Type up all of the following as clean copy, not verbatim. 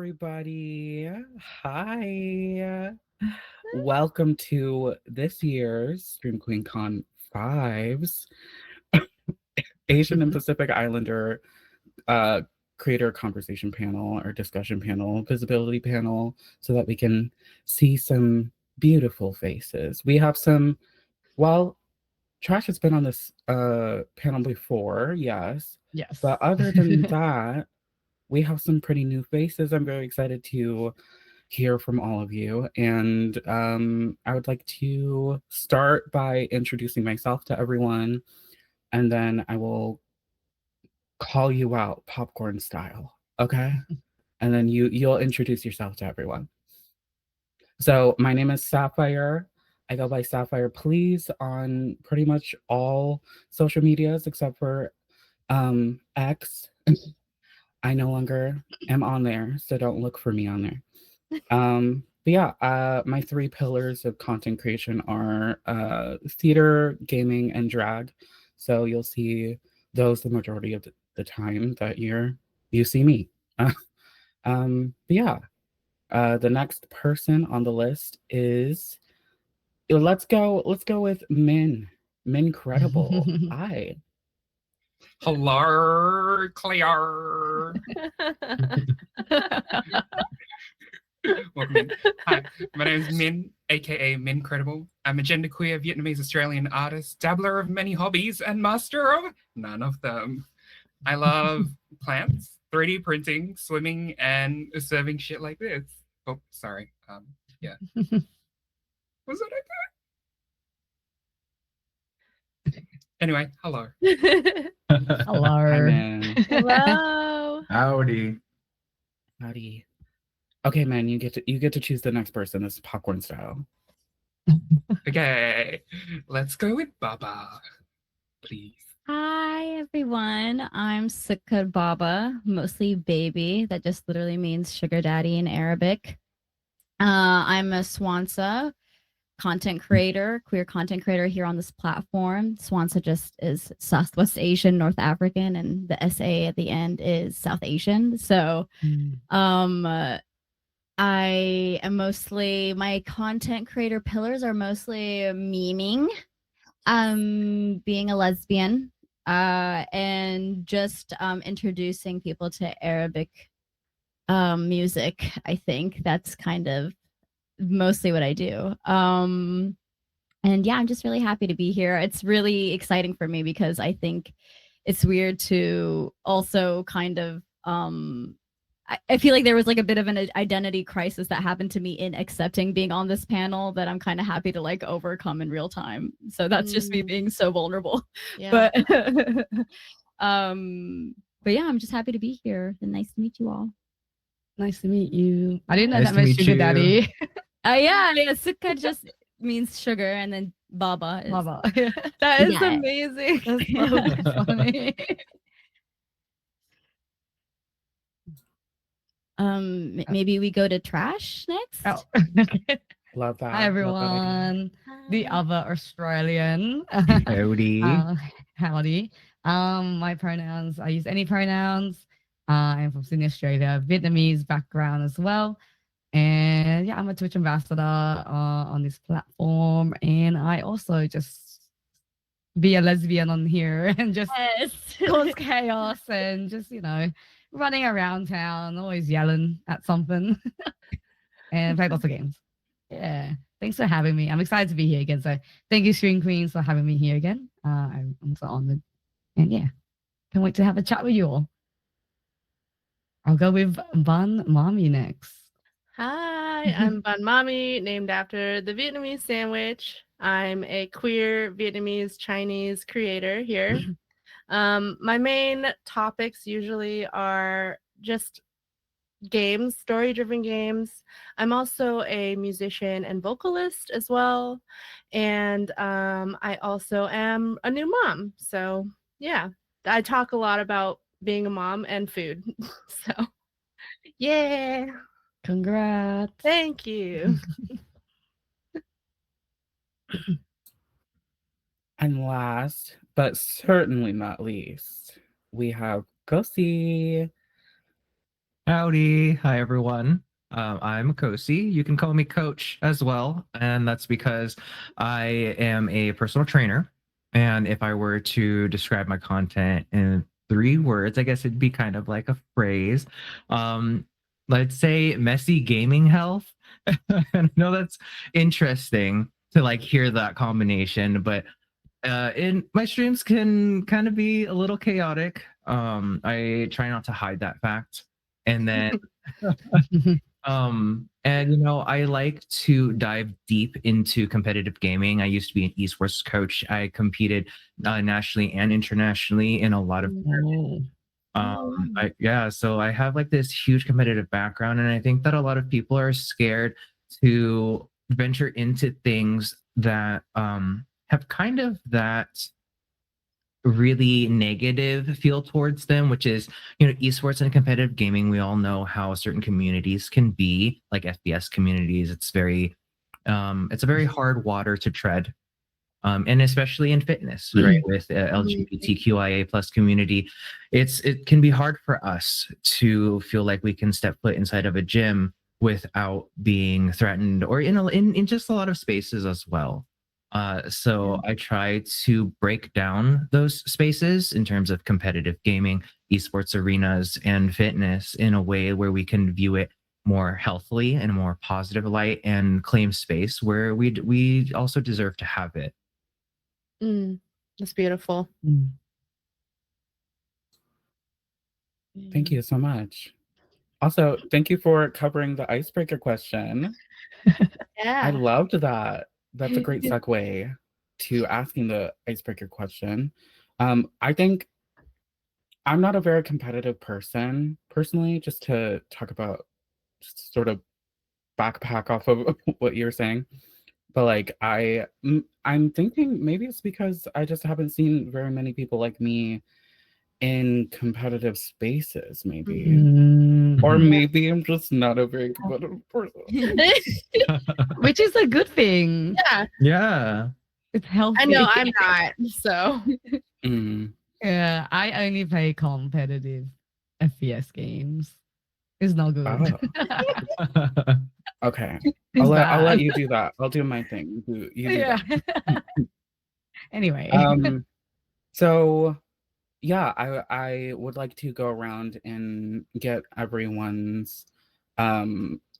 everybody. Hi. Welcome to this year's Stream Queen Con 5's Asian and Pacific Islander uh, creator conversation panel or discussion panel, visibility panel, so that we can see some beautiful faces. We have some, well, Trash has been on this panel before, yes. Yes. But other than that, we have some pretty new faces. I'm very excited to hear from all of you. And I would like to start by introducing myself to everyone, and then I will call you out popcorn style. Okay? And then you'll introduce yourself to everyone. So my name is Sapphire. I go by Sapphire Please on pretty much all social medias except for X. I no longer am on there, so don't look for me on there. But yeah, my three pillars of content creation are theater, gaming, and drag. So you'll see those the majority of the time that you see me. But yeah, the next person on the list is let's go with Min Credible. Hi. Hello, Claire. Welcome in. Hi, my name is Min, aka Min Credible. I'm a genderqueer Vietnamese Australian artist, dabbler of many hobbies, and master of none of them. I love plants, 3D printing, swimming, and serving shit like this. Oh, sorry. Yeah. Was that okay? Anyway, hello. Hello. Hi, man. Hello. Howdy. Howdy. Okay, man, you get to choose the next person. This is popcorn style. Okay, let's go with Baba, please. Hi, everyone. I'm Sukkar Baba, mostly baby. That just literally means sugar daddy in Arabic. I'm a Swansa content creator, queer content creator here on this platform. Swansa just is Southwest Asian, North African, and the SA at the end is South Asian. So, I am mostly, my content creator pillars are mostly memeing, being a lesbian, and just introducing people to Arabic music. I think that's kind of mostly what I do. And yeah, I'm just really happy to be here. It's really exciting for me because I think it's weird to also kind of I feel like there was like a bit of an identity crisis that happened to me in accepting being on this panel that I'm kind of happy to like overcome in real time. So that's just me being so vulnerable. Yeah. But yeah, I'm just happy to be here. And nice to meet you all. Nice to meet you. I didn't know Nice that to meant meet sugar you. daddy. Yeah, Sukka just means sugar, and then Baba is Baba. That is Yeah. amazing. That's so funny. Maybe we go to trash next. Oh. Love that. Hi Love that idea. everyone. The other Australian. Howdy. Howdy. My pronouns, I use any pronouns. I'm from Sydney, Australia, Vietnamese background as well. And yeah, I'm a Twitch ambassador on this platform. And I also just be a lesbian on here and just cause chaos and just, running around town, always yelling at something and play lots of games. Yeah. Thanks for having me. I'm excited to be here again. So thank you, Stream Queens, for having me here again. I'm so honored. And yeah, can't wait to have a chat with you all. I'll go with Bun Mommy next. Hi, I'm Bun Mami, named after the Vietnamese sandwich. I'm a queer Vietnamese Chinese creator here. My main topics usually are just games, story-driven games. I'm also a musician and vocalist as well. And I also am a new mom. So yeah, I talk a lot about being a mom and food. So yeah. Congrats. Thank you. And last, but certainly not least, we have Kosi. Howdy. Hi, everyone. I'm Kosi. You can call me Coach as well. And that's because I am a personal trainer. And if I were to describe my content in 3 words, I guess it'd be kind of like a phrase. Um, let's say messy gaming health. And I know that's interesting to like hear that combination, but in my streams can kind of be a little chaotic. I try not to hide that fact. And then and I like to dive deep into competitive gaming. I used to be an esports coach. I competed nationally and internationally in a lot of so I have like this huge competitive background, and I think that a lot of people are scared to venture into things that have kind of that really negative feel towards them, which is, esports and competitive gaming. We all know how certain communities can be, like FPS communities. It's a very hard water to tread. And especially in fitness, right? With LGBTQIA plus community, it can be hard for us to feel like we can step foot inside of a gym without being threatened, or in just a lot of spaces as well. So I try to break down those spaces in terms of competitive gaming, esports arenas, and fitness in a way where we can view it more healthily and a more positive light, and claim space where we also deserve to have it. That's beautiful. Thank you so much. Also, thank you for covering the icebreaker question. I Yeah. loved that. That's a great segue to asking the icebreaker question. I think I'm not a very competitive person personally, just to talk about, just sort of backpack off of what you're saying. But like I'm thinking maybe it's because I just haven't seen very many people like me in competitive spaces, maybe. Or maybe I'm just not a very competitive person. Which is a good thing. Yeah. Yeah. It's healthy. I know I'm not. So Yeah, I only play competitive FPS games. It's not good. Oh. Okay. It's I'll let bad. you do that. I'll do my thing. You do Yeah. that. Anyway. So yeah, I would like to go around and get everyone's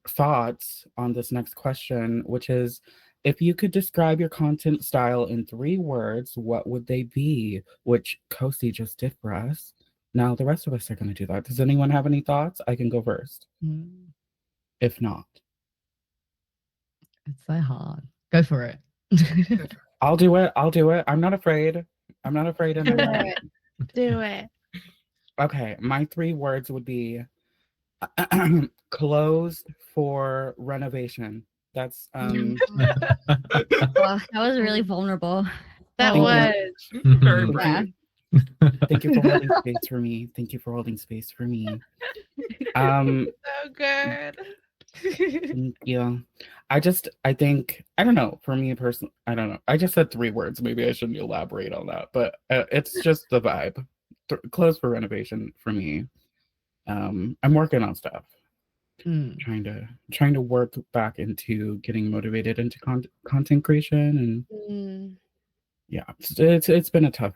thoughts on this next question, which is, if you could describe your content style in 3 words, what would they be? Which Kosi just did for us. Now the rest of us are going to do that. Does anyone have any thoughts? I can go first. If not, It's so hard. Go for it. I'll do it. I'll do it. I'm not afraid. I'm not afraid. And I'm not. do it. Okay, my 3 words would be closed for renovation. That's Well, that was really vulnerable. That Thank was Very Yeah. brave. Thank you for holding space for me. Thank you for holding space for me. so good. Thank you. I think, I don't know, for me personally, I don't know. I just said 3 words. Maybe I shouldn't elaborate on that, but it's just the vibe. Close for renovation for me. I'm working on stuff. Trying to work back into getting motivated into content creation, and yeah, it's been a tough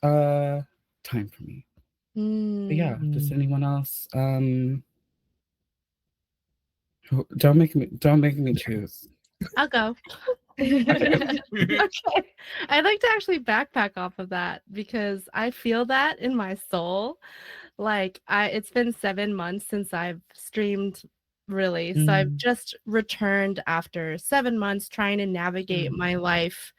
time for me. But yeah, does anyone else don't make me choose. I'll go. Okay. Okay. I'd like to actually backpack off of that because I feel that in my soul. Like it's been 7 months since I've streamed really. So I've just returned after 7 months trying to navigate my life,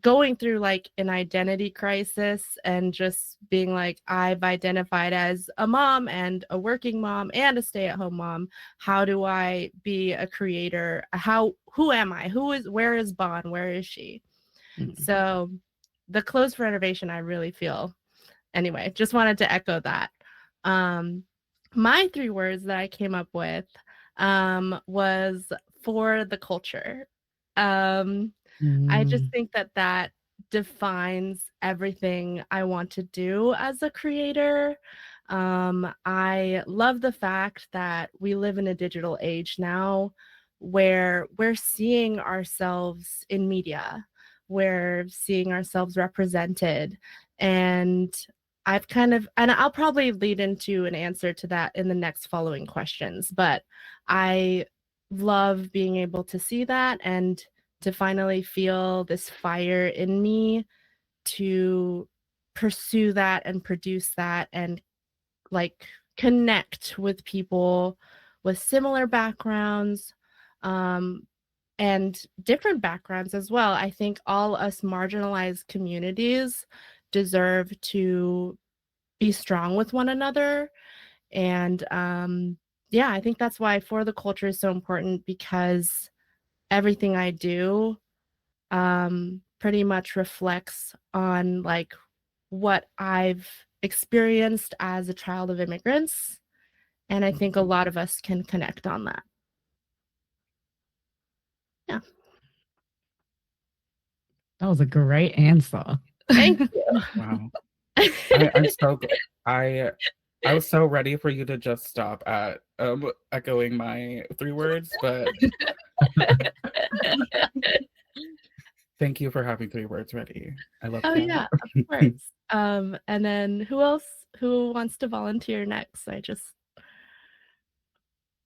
going through like an identity crisis, and just being like, I've identified as a mom and a working mom and a stay-at-home mom. How do I be a creator? Who am I? Where is Bon? Where is she? So the clothes for renovation, I really feel. Anyway, just wanted to echo that. My 3 words that I came up with was for the culture. I just think that defines everything I want to do as a creator. I love the fact that we live in a digital age now where we're seeing ourselves in media, we're seeing ourselves represented. And and I'll probably lead into an answer to that in the next following questions, but I love being able to see that and to finally feel this fire in me to pursue that and produce that and like connect with people with similar backgrounds and different backgrounds as well. I think all us marginalized communities deserve to be strong with one another. And yeah, I think that's why For the Culture is so important, because everything I do pretty much reflects on like what I've experienced as a child of immigrants. And I think a lot of us can connect on that. Yeah. That was a great answer. Thank you. Wow. I'm so good. I was so ready for you to just stop at echoing my 3 words, but thank you for having 3 words ready. I love Oh that. yeah, of course. And then who else? Who wants to volunteer next? I guess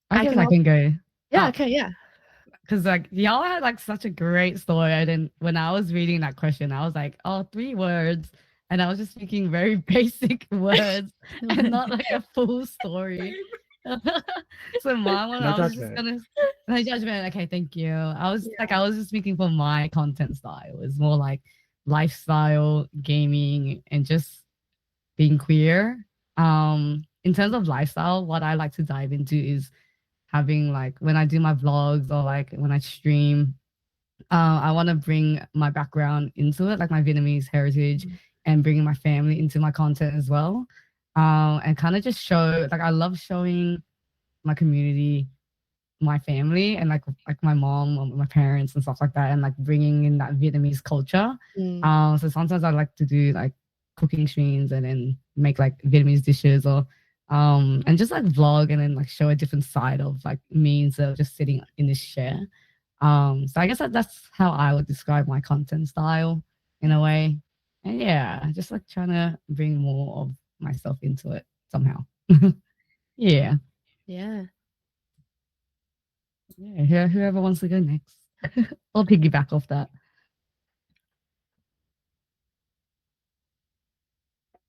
I al- can go. Yeah. Oh. Okay. Yeah. Because like y'all had like such a great story. I didn't when I was reading that question, I was like, oh, 3 words. And I was just speaking very basic words and not like a full story. So mine one, No I was just judgment. gonna no judgment. Okay, thank you. I was just speaking for my content style. It's more like lifestyle, gaming, and just being queer. In terms of lifestyle, what I like to dive into is having like when I do my vlogs or like when I stream, I want to bring my background into it, like my Vietnamese heritage, and bringing my family into my content as well. And kind of just show like I love showing my community, my family, and like my mom, or my parents, and stuff like that, and like bringing in that Vietnamese culture. So sometimes I like to do like cooking streams and then make like Vietnamese dishes or and just like vlog and then like show a different side of like me instead of just sitting in this chair. So I guess that's how I would describe my content style in a way. And yeah, just like trying to bring more of myself into it somehow. Yeah. Yeah. Yeah. Whoever wants to go next. I'll piggyback off that.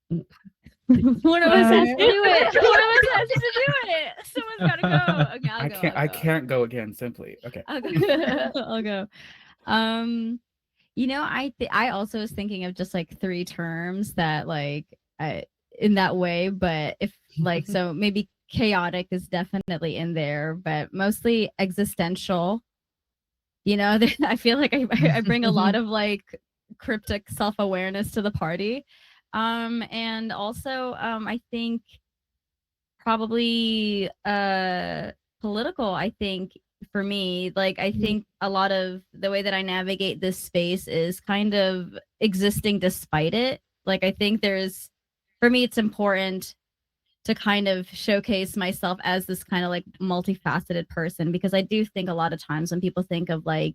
One of us has to do it. One of us has to do it. Someone's gotta go. Okay, I'll go. I can't go again, simply. Okay. I'll go. I'll go. I also was thinking of just like 3 terms that like in that way, but if like so maybe chaotic is definitely in there, but mostly existential. I feel like I bring a lot of like cryptic self-awareness to the party. And also I think probably political. I think for me, like I think a lot of the way that I navigate this space is kind of existing despite it. Like I think for me it's important to kind of showcase myself as this kind of like multifaceted person, because I do think a lot of times when people think of like,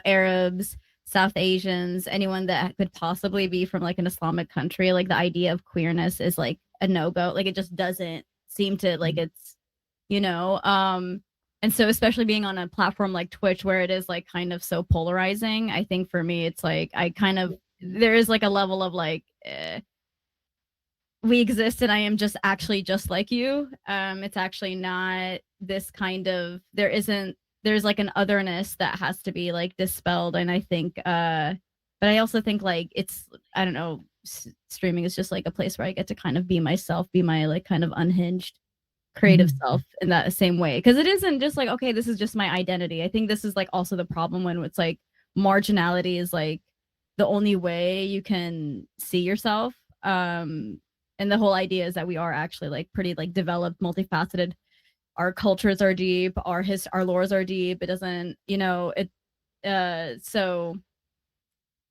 Arabs, South Asians, anyone that could possibly be from like an Islamic country, like the idea of queerness is like a no-go. Like it just doesn't seem to like it's, and so especially being on a platform like Twitch where it is like kind of so polarizing, I think for me it's like there is like a level of like we exist and I am just actually just like you. It's actually not this kind of there's like an otherness that has to be like dispelled. And I think but I also think like I don't know, streaming is just like a place where I get to kind of be myself, be my like kind of unhinged creative self in that same way, because it isn't just like, okay, this is just my identity. I think this is like also the problem when it's like marginality is like the only way you can see yourself. And the whole idea is that we are actually like pretty like developed, multifaceted. Our cultures are deep, our lores are deep. It doesn't, so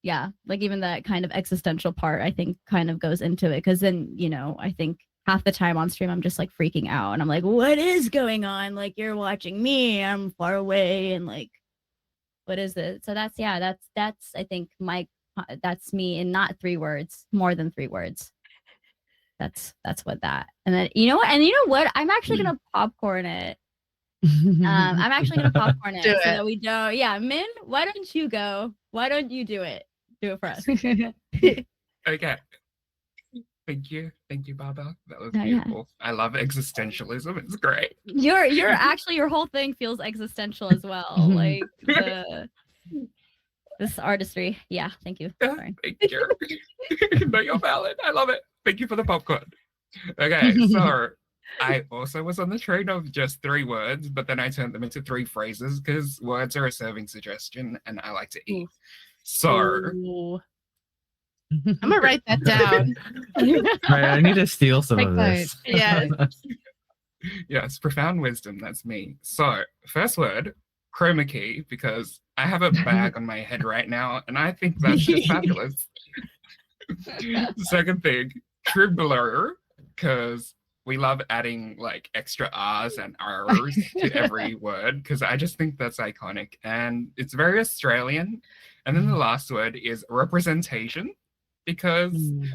yeah, like even that kind of existential part, I think kind of goes into it. Because then, I think half the time on stream, I'm just like freaking out and I'm like, what is going on? Like, you're watching me, I'm far away, and like, what is it? So that's I think that's me in not 3 words, more than 3 words. That's what that. And then you know what? I'm actually gonna popcorn it. I'm actually gonna popcorn it Do so it. that we don't. Yeah, Min, why don't you go? Why don't you do it? Do it for us. Okay. Thank you, Baba. That was Oh, yeah. beautiful. I love existentialism. It's great. You're actually, your whole thing feels existential as well. Like this artistry. Yeah, thank you. Yeah, Sorry. thank you. No, you're valid. I love it. Thank you for the popcorn. Okay, so I also was on the train of just 3 words, but then I turned them into 3 phrases because words are a serving suggestion and I like to eat. So, Ooh. I'm gonna write that down. Right, I need to steal some Take of this. Yes. yes, profound wisdom. That's me. So, first word, chroma key, because I have a bag on my head right now and I think that's just fabulous. Second thing, Tribblr, because we love adding like extra R's and R's to every word because I just think that's iconic and it's very Australian. And then the last word is representation because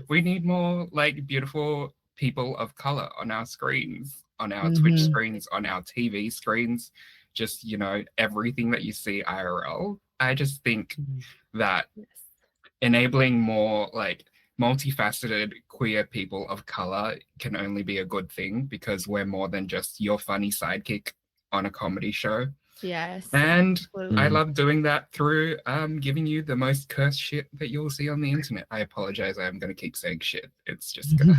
we need more like beautiful people of color on our screens, on our Twitch screens, on our TV screens, just, everything that you see IRL. I just think that enabling more like multifaceted queer people of color can only be a good thing because we're more than just your funny sidekick on a comedy show. Yes. And absolutely. I love doing that through giving you the most cursed shit that you'll see on the internet. I apologize. I'm going to keep saying shit. It's just gonna.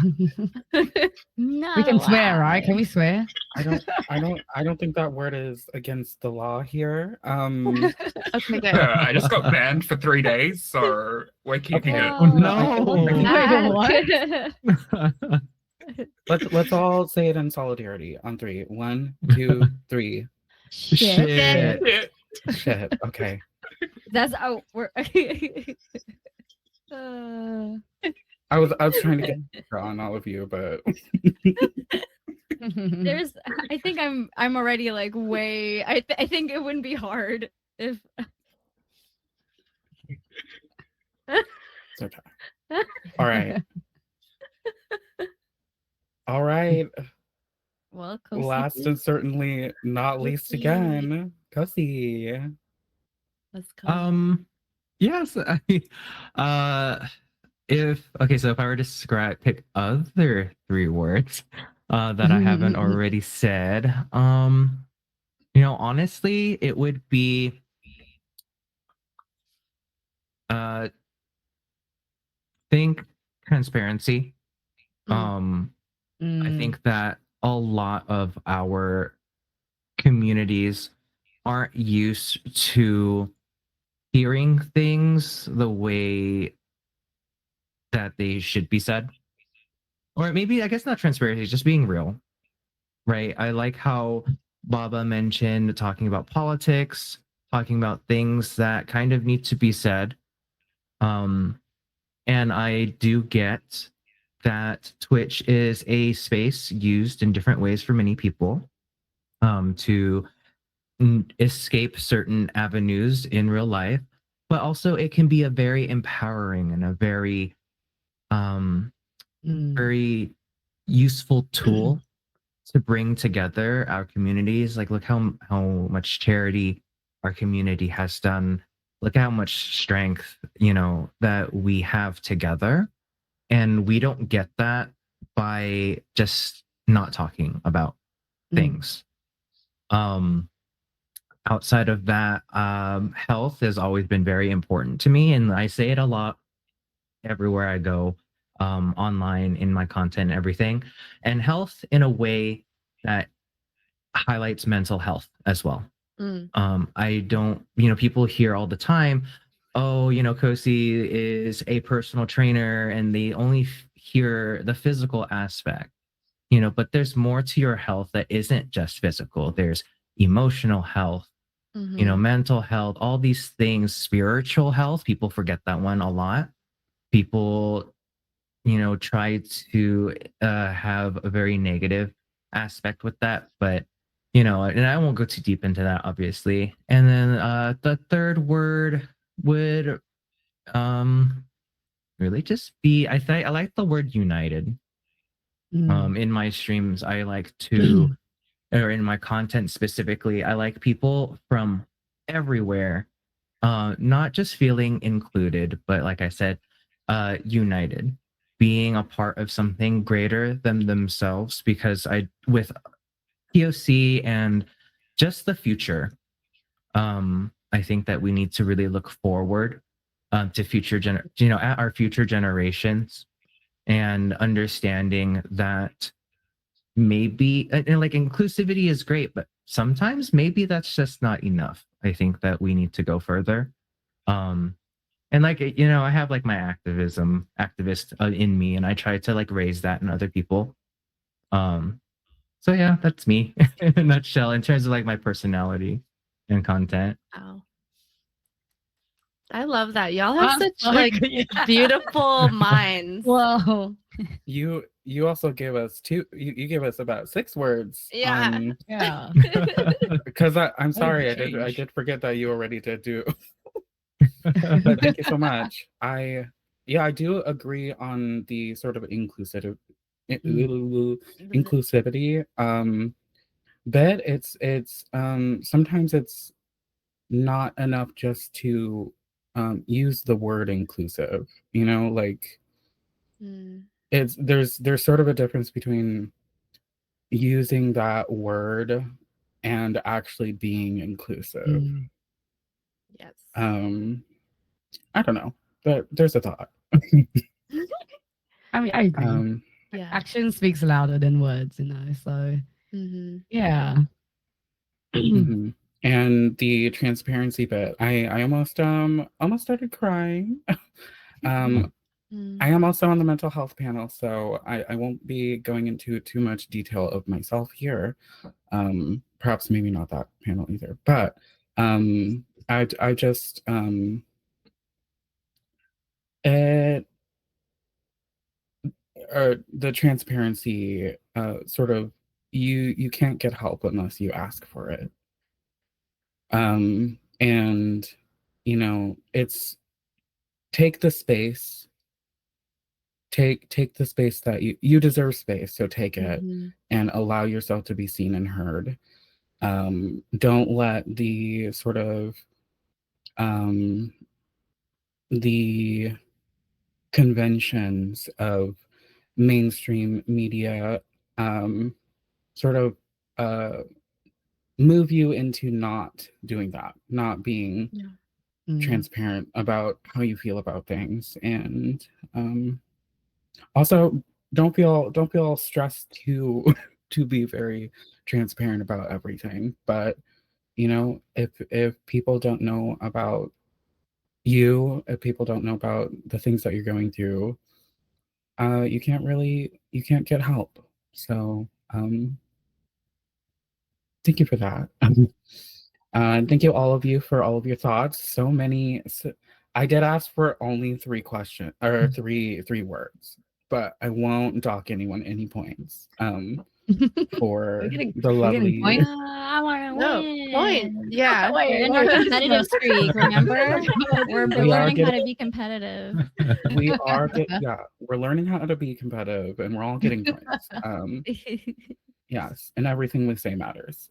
No, We can swear, right? Can we swear? I don't think that word is against the law here. Okay, good. I just got banned for 3 days, so we're keeping Okay. it. Oh, No. what? Let's all say it in solidarity on 3. 1, 2, 3. Shit. Yeah. Shit. Okay. That's we're. I was trying to get on all of you, but I think I'm already like way. I think it wouldn't be hard if. it's okay. All right. All right. Well, Kosi. Last and certainly not least Kosi. again, Kosi. Let's go. Yes. If I were to pick other 3 words that I haven't already said, honestly, it would be think transparency. I think that a lot of our communities aren't used to hearing things the way that they should be said. Or maybe, I guess not transparency, just being real, right? I like how Baba mentioned talking about politics, talking about things that kind of need to be said. And I do get that Twitch is a space used in different ways for many people to escape certain avenues in real life, but also it can be a very empowering and a very very useful tool to bring together our communities. Like, look how much charity our community has done. Look how much strength that we have together. And we don't get that by just not talking about things. Outside of that, health has always been very important to me. And I say it a lot everywhere I go, online, in my content, everything. And health in a way that highlights mental health as well. I don't, people hear all the time, oh, Kosi is a personal trainer and they only hear the physical aspect, but there's more to your health that isn't just physical. There's emotional health, you know, mental health, all these things, spiritual health. People forget that one a lot. People, you know, try to have a very negative aspect with that, but you know, and I won't go too deep into that, obviously. And then the third word would really just be, I like the word united. Mm. In my streams, I like to, or in my content specifically, I like people from everywhere, not just feeling included, but like I said, united, being a part of something greater than themselves. Because with POC and just the future, I think that we need to really look forward to at our future generations, and understanding that maybe, and like, inclusivity is great, but sometimes maybe that's just not enough. I think that we need to go further. And like, you know, I have like my activist in me, and I try to like raise that in other people. So yeah, that's me in a nutshell in terms of like my personality and content. Wow. I love that. Y'all have That's such so like good. beautiful minds. Whoa. You also gave us you gave us about 6 words. Yeah. Yeah. Because I'm What a sorry, I change. did forget that you already did do. But thank you so much. I do agree on the sort of inclusivity. But it's sometimes it's not enough just to use the word inclusive. You know, like Mm, there's sort of a difference between using that word and actually being inclusive. Mm. yes. I don't know, but there's a thought. I mean, I agree. Yeah. Action speaks louder than words, you know. So Mm-hmm. yeah. Mhm. And the transparency bit, I almost started crying. um, I am also on the mental health panel, so I won't be going into too much detail of myself here. Perhaps maybe not that panel either, but I just it the transparency sort of, you can't get help unless you ask for it. And you know, it's take the space, take the space that you deserve space, so take it Mm-hmm. and allow yourself to be seen and heard. Don't let the sort of the conventions of mainstream media um, sort of uh, move you into not doing that, not being Mm. transparent about how you feel about things, and also don't feel stressed to to be very transparent about everything. But you know, if people don't know about you, if people don't know about the things that you're going through, you can't get help. So thank you for that. Thank you all of you for all of your thoughts. So many. I did ask for only 3 questions or three words, but I won't dock anyone any points. For We're getting the lovely. points. I want to No, win. point. Yeah. We're in our competitive streak, remember? We're We are learning how getting- to be competitive. We are we're learning how to be competitive, and we're all getting points. Yes, and everything we say matters.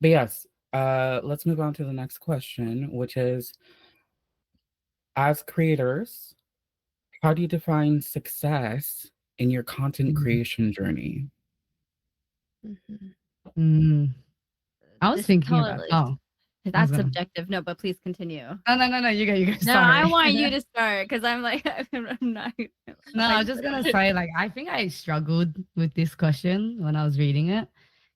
But yes, let's move on to the next question, which is, as creators, how do you define success in your content creation journey? Mhm. Mm. I was This thinking totally- about That's gonna- subjective. No, but please continue. no, you go. No, Sorry. I want you to start because I'm like, I'm not. No, I was just gonna say, like, I think I struggled with this question when I was reading it,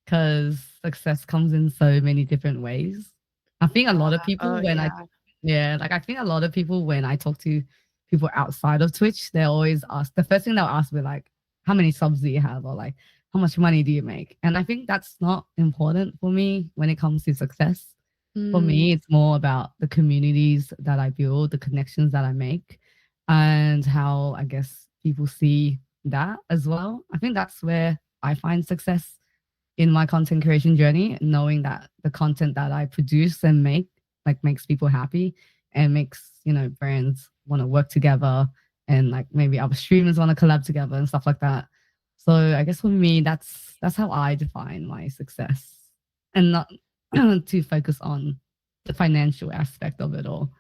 because success comes in so many different ways. I think a lot of people I think a lot of people, when I talk to people outside of Twitch, they always ask, the first thing they'll ask me, like, how many subs do you have, or like, how much money do you make? And I think that's not important for me when it comes to success. For me, it's more about the communities that I build, the connections that I make, and how I guess people see that as well. I think that's where I find success in my content creation journey, knowing that the content that I produce and make like makes people happy and makes, you know, brands want to work together and like maybe other streamers want to collab together and stuff like that. So I guess for me, that's how I define my success, and not to focus on the financial aspect of it all.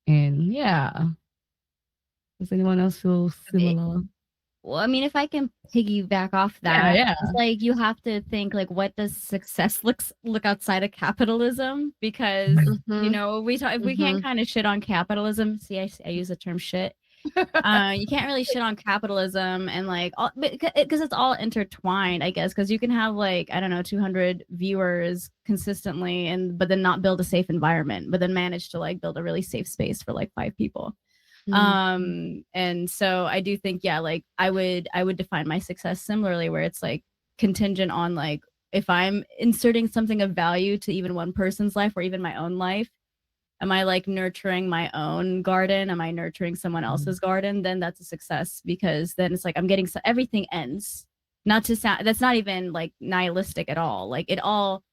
And yeah, does anyone else feel similar? Well, I mean, if I can piggyback off Yeah, that, yeah. it's like you have to think like, what does success look outside of capitalism? Because you know, we talk, if we can't kind of shit on capitalism. See, I use the term shit. You can't really shit on capitalism and like all, because it's all intertwined, I guess. Because you can have like, I don't know, 200 viewers consistently, and but then not build a safe environment, but then manage to like build a really safe space for like 5 people. And so I do think, yeah, like I would define my success similarly, where it's like contingent on like, if I'm inserting something of value to even one person's life or even my own life, am I like nurturing my own garden? Am I nurturing someone else's garden? Then that's a success, because then it's like I'm getting everything ends. Not to sound, that's not even like nihilistic at all. Like it all,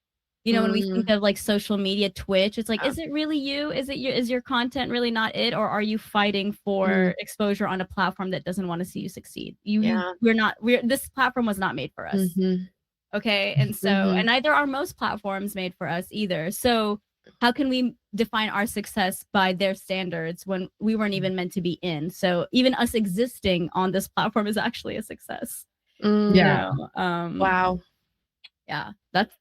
you know, when we think of like social media, Twitch, it's like, is it really you? Is your content really not it? Or are you fighting for exposure on a platform that doesn't want to see you succeed? This platform was not made for us. Okay. And so, and neither are most platforms made for us either. So how can we define our success by their standards when we weren't even meant to be in? So even us existing on this platform is actually a success. Yeah. You know? Wow. Yeah, that's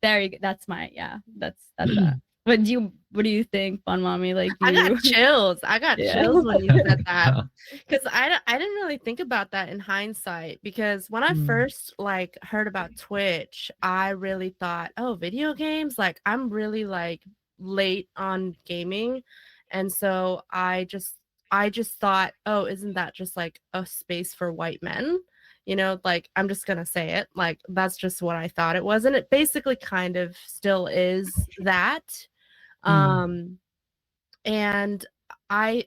my that's that. What do you think, Fun Mommy? Like I got chills. I got chills when you said that, because I didn't really think about that in hindsight, because when I first like heard about Twitch, I really thought, oh, video games, like I'm really like late on gaming, and so I just thought, oh, isn't that just like a space for white men? You know, like I'm just gonna say it, like that's just what I thought it was, and it basically kind of still is that. And I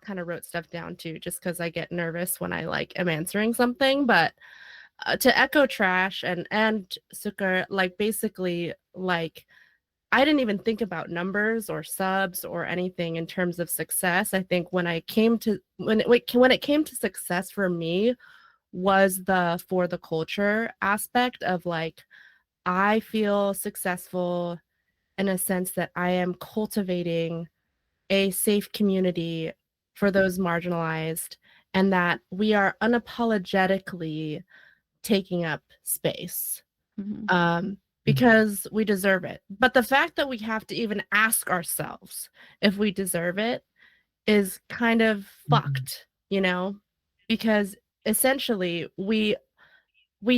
kind of wrote stuff down too, just because I get nervous when I like am answering something. But to echo Trash and Sukkar, like basically, like I didn't even think about numbers or subs or anything in terms of success. I think when it came to success for me was for the culture aspect of like, I feel successful in a sense that I am cultivating a safe community for those marginalized, and that we are unapologetically taking up space. Because we deserve it. But the fact that we have to even ask ourselves if we deserve it is kind of fucked, you know? Because essentially we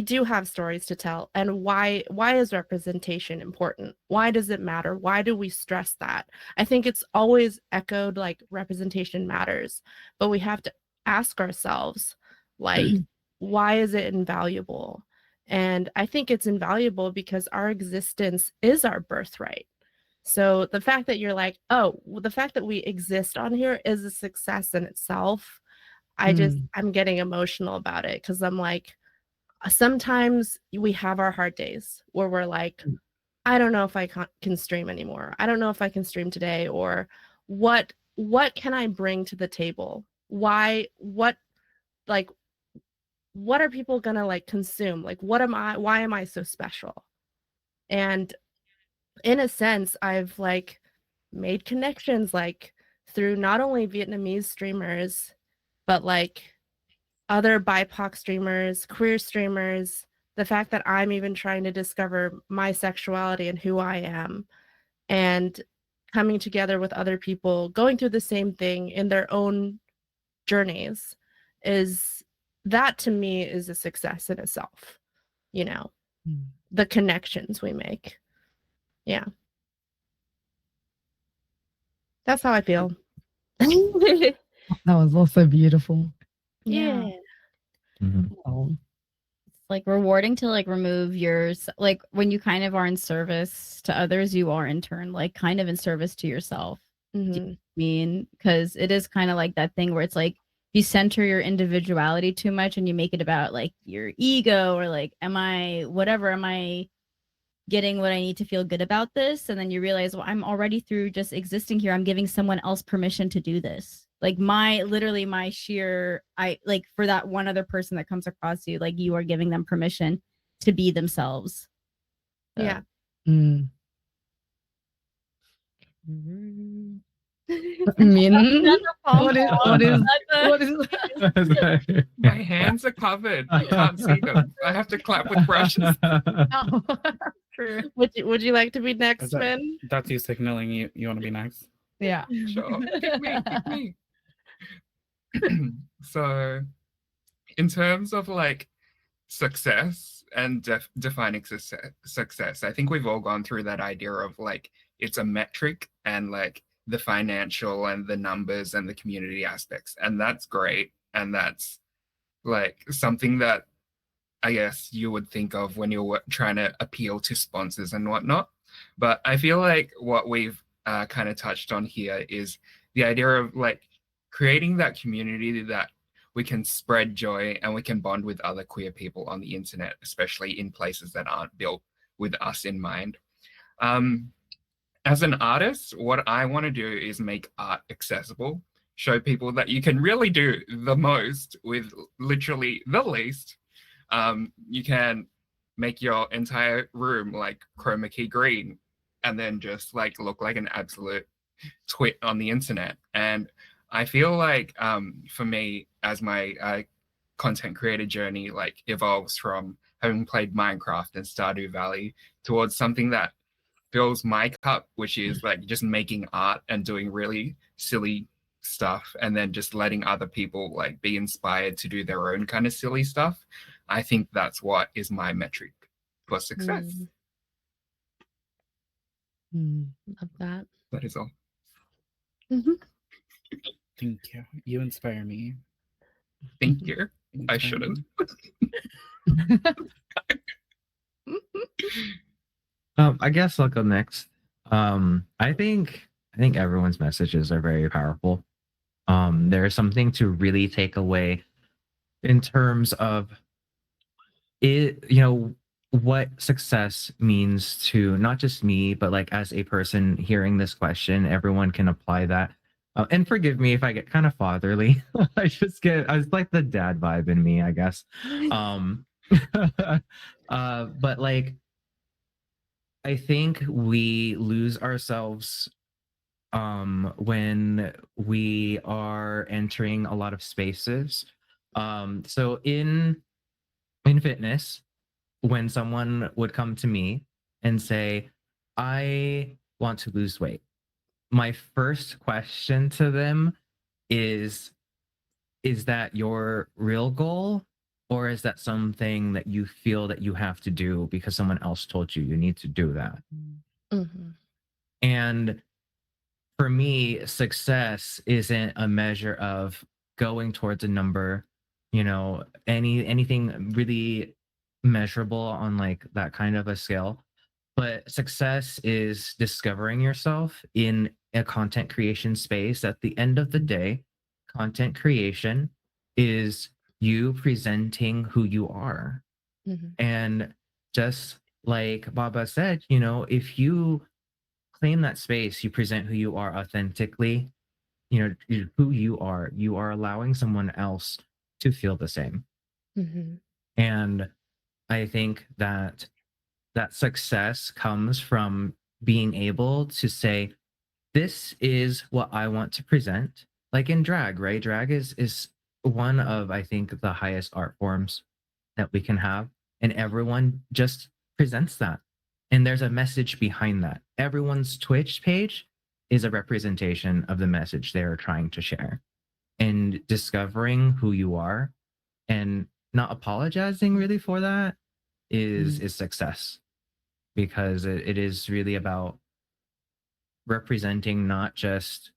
do have stories to tell. And why is representation important? Why does it matter? Why do we stress that? I think it's always echoed like representation matters, but we have to ask ourselves, like, why is it invaluable? And I think it's invaluable because our existence is our birthright. So the fact that you're like, oh, the fact that we exist on here is a success in itself. I'm getting emotional about it, because I'm like, sometimes we have our hard days where we're like, I don't know if I can stream anymore. I don't know if I can stream today, or what can I bring to the table? What are people gonna like consume? Like, why am I so special? And in a sense, I've like made connections like through not only Vietnamese streamers, but like other BIPOC streamers, queer streamers, the fact that I'm even trying to discover my sexuality and who I am, and coming together with other people going through the same thing in their own journeys, that to me is a success in itself, you know, the connections we make. Yeah. That's how I feel. That was also beautiful. Yeah. Oh. like rewarding to like remove your like when you kind of are in service to others, you are in turn like kind of in service to yourself. Mhm. Mean, because it is kind of like that thing where it's like you center your individuality too much and you make it about like your ego or like am I getting what I need to feel good about this? And then you realize, well, I'm already through just existing here. I'm giving someone else permission to do this. Like my sheer, I like for that one other person that comes across you, like you are giving them permission to be themselves. So, Yeah. Mm. Mhm. Min, That's a palm what is palm. what is That's a- what is My hands are covered. You can't see them. I have to clap with brushes. oh, true. Would you like to be next, Is that- Min? That's you signaling you want to be next. Yeah. Sure. Pick me. Pick me. So, in terms of like success and defining success, I think we've all gone through that idea of like it's a metric and like the financial and the numbers and the community aspects. And that's great. And that's like something that I guess you would think of when you're trying to appeal to sponsors and whatnot. But I feel like what we've kind of touched on here is the idea of like creating that community that we can spread joy and we can bond with other queer people on the internet, especially in places that aren't built with us in mind. As an artist, what I want to do is make art accessible, show people that you can really do the most with literally the least. You can make your entire room like chroma key green and then just like look like an absolute twit on the internet. And I feel like for me, as my content creator journey like evolves from having played Minecraft and Stardew Valley towards something that fills my cup, which is like just making art and doing really silly stuff and then just letting other people like be inspired to do their own kind of silly stuff. I think that's what is my metric for success. Mm, love that. That is all. Thank you. You inspire me. Thank you. You I inspire shouldn't. me. I guess I'll go next. I think everyone's messages are very powerful. There's something to really take away in terms of it, what success means to not just me, but like as a person hearing this question, everyone can apply that. And forgive me if I get kind of fatherly. I was like the dad vibe in me, I guess. But like, I think we lose ourselves when we are entering a lot of spaces. So in fitness, when someone would come to me and say, I want to lose weight, my first question to them is that your real goal, or is that something that you feel that you have to do because someone else told you need to do that? Mhm. And for me, success isn't a measure of going towards a number, anything really measurable on like that kind of a scale. But success is discovering yourself in a content creation space. At the end of the day, content creation is you presenting who you are. Mhm. And just like Baba said, if you claim that space, you present who you are authentically, who you are allowing someone else to feel the same. Mhm. And I think that success comes from being able to say, this is what I want to present. Like in drag, right? Drag is one of, I think, the highest art forms that we can have. And everyone just presents that. And there's a message behind that. Everyone's Twitch page is a representation of the message they're trying to share. And discovering who you are and not apologizing really for that is success, because it is really about representing not just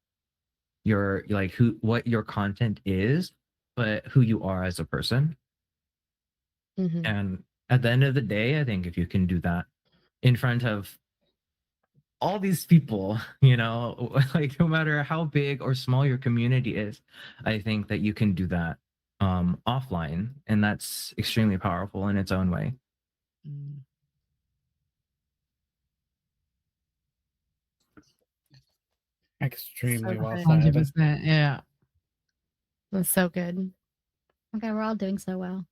your like what your content is, but who you are as a person. Mhm. And at the end of the day, I think if you can do that in front of all these people, you know, like no matter how big or small your community is, I think that you can do that offline, and that's extremely powerful in its own way. Mm. Extremely So well good. said. 100%. Yeah. That's so good. Okay, we're all doing so well.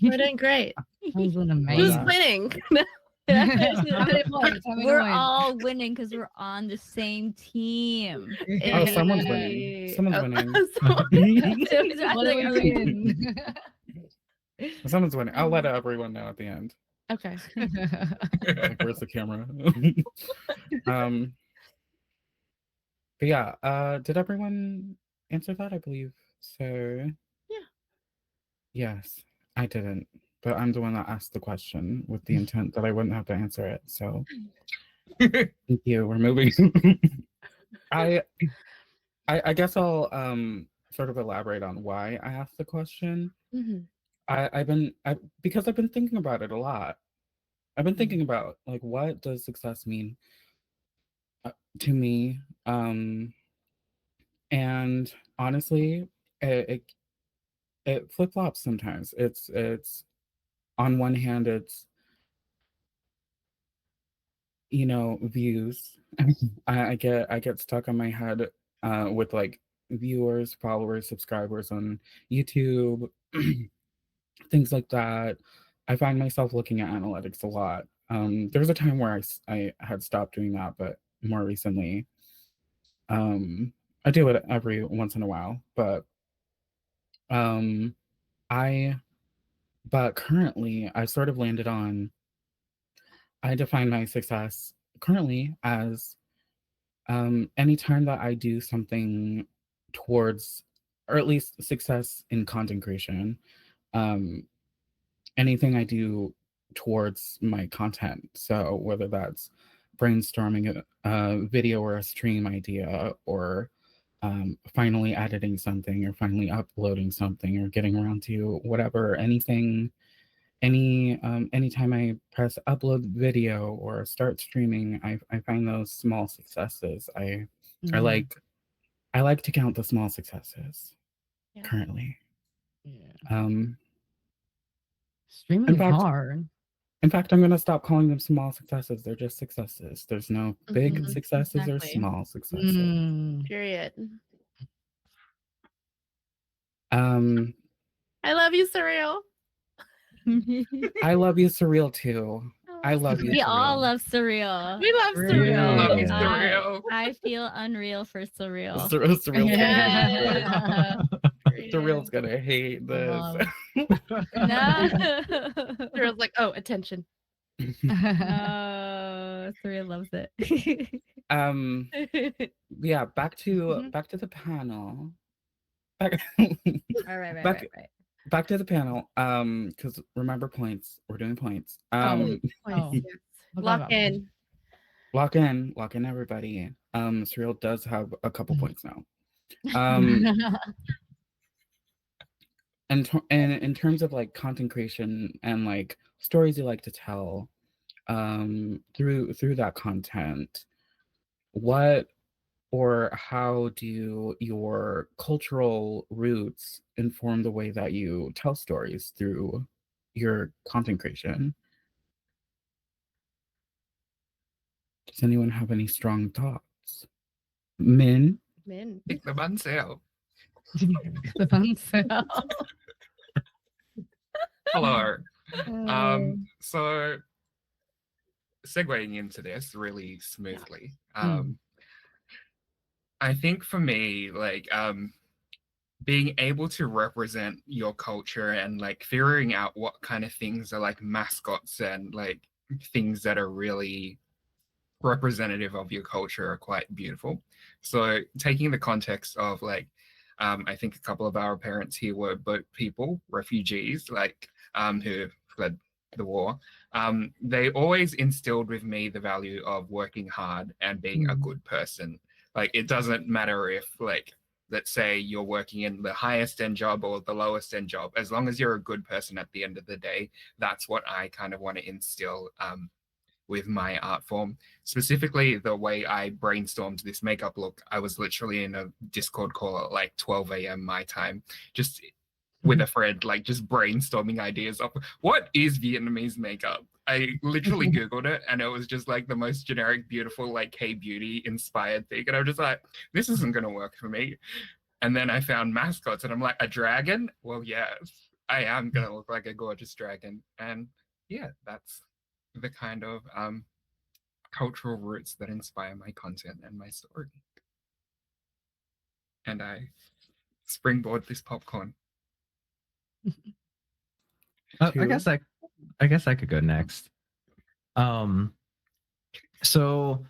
We're doing great. That was an Who's amazing. winning? How many points? How many We're points? all winning because we're on the same team. Oh, someone's winning. Hey. Someone's Oh, winning. I What do think we are win? Someone's winning. I'll let everyone know at the end. Okay. Like, where's the camera? But yeah, did everyone answer that? I believe so. Yeah. Yes, I didn't, but I'm the one that asked the question with the intent that I wouldn't have to answer it. So thank you. We're moving. I guess I'll sort of elaborate on why I asked the question. Mhm. Because I've been thinking about it a lot. I've been Mm. thinking about like what does success mean to me, and honestly, it flip flops sometimes. It's on one hand, it's views. I get stuck on my head with like viewers, followers, subscribers on YouTube, things like that. I find myself looking at analytics a lot. There was a time where I had stopped doing that, but more recently, I do it every once in a while. Um, I but currently I sort of landed on I define my success currently as anytime that I do something towards, or at least success in content creation, um, anything I do towards my content. So whether that's brainstorming a video or a stream idea, or finally editing something, or finally uploading something, or getting around to whatever, anytime I press upload video or start streaming, I find those small successes. I Mm. like to count the small successes Yeah. currently. Yeah. In Streaming is fact, hard. I'm gonna stop calling them small successes. They're just successes. There's no big Mhm. successes or Exactly. small successes. Mm. Period. Um, I love you, Surreal. I love you, Surreal, too. I love you, We all Surreal. love surreal. We love Really? Surreal. Love you, Yeah. Surreal. I feel unreal for surreal. Surreal's Yeah. Surreal's gonna hate this. Love. No. Surreal's like, oh, attention. Oh, surreal loves it. Yeah, back to Mhm. the panel. Back, right. back, back to the panel. Because remember points. We're doing points. Points, Oh. yes. Forgot Lock about in. Lock in, everybody. Surreal does have a couple Mhm. points now. Um, and in terms of like content creation and like stories you like to tell, through that content, what or how do your cultural roots inform the way that you tell stories through your content creation? Does anyone have any strong thoughts? Min? Min. Pick the buns out. the fun sale. Hello. Oh. So segueing into this really smoothly. Mm. I think for me, like being able to represent your culture and like figuring out what kind of things are like mascots and like things that are really representative of your culture are quite beautiful. So taking the context of like I think a couple of our parents here were boat people, refugees, like who fled the war. They always instilled with me the value of working hard and being a good person. Like it doesn't matter if like that say you're working in the highest end job or the lowest end job. As long as you're a good person at the end of the day, that's what I kind of want to instill with my art form. Specifically, the way I brainstormed this makeup look, I was literally in a Discord call at like 12 a.m. my time, just with a friend, like just brainstorming ideas of what is Vietnamese makeup. I literally Googled it and it was just like the most generic, beautiful, like K-beauty inspired thing. And I was just like, this isn't going to work for me. And then I found mascots and I'm like, a dragon? Well, yes, I am going to look like a gorgeous dragon. And yeah, that's the kind of cultural roots that inspire my content and my story. And I springboard this popcorn. I Two. guess I could go next. So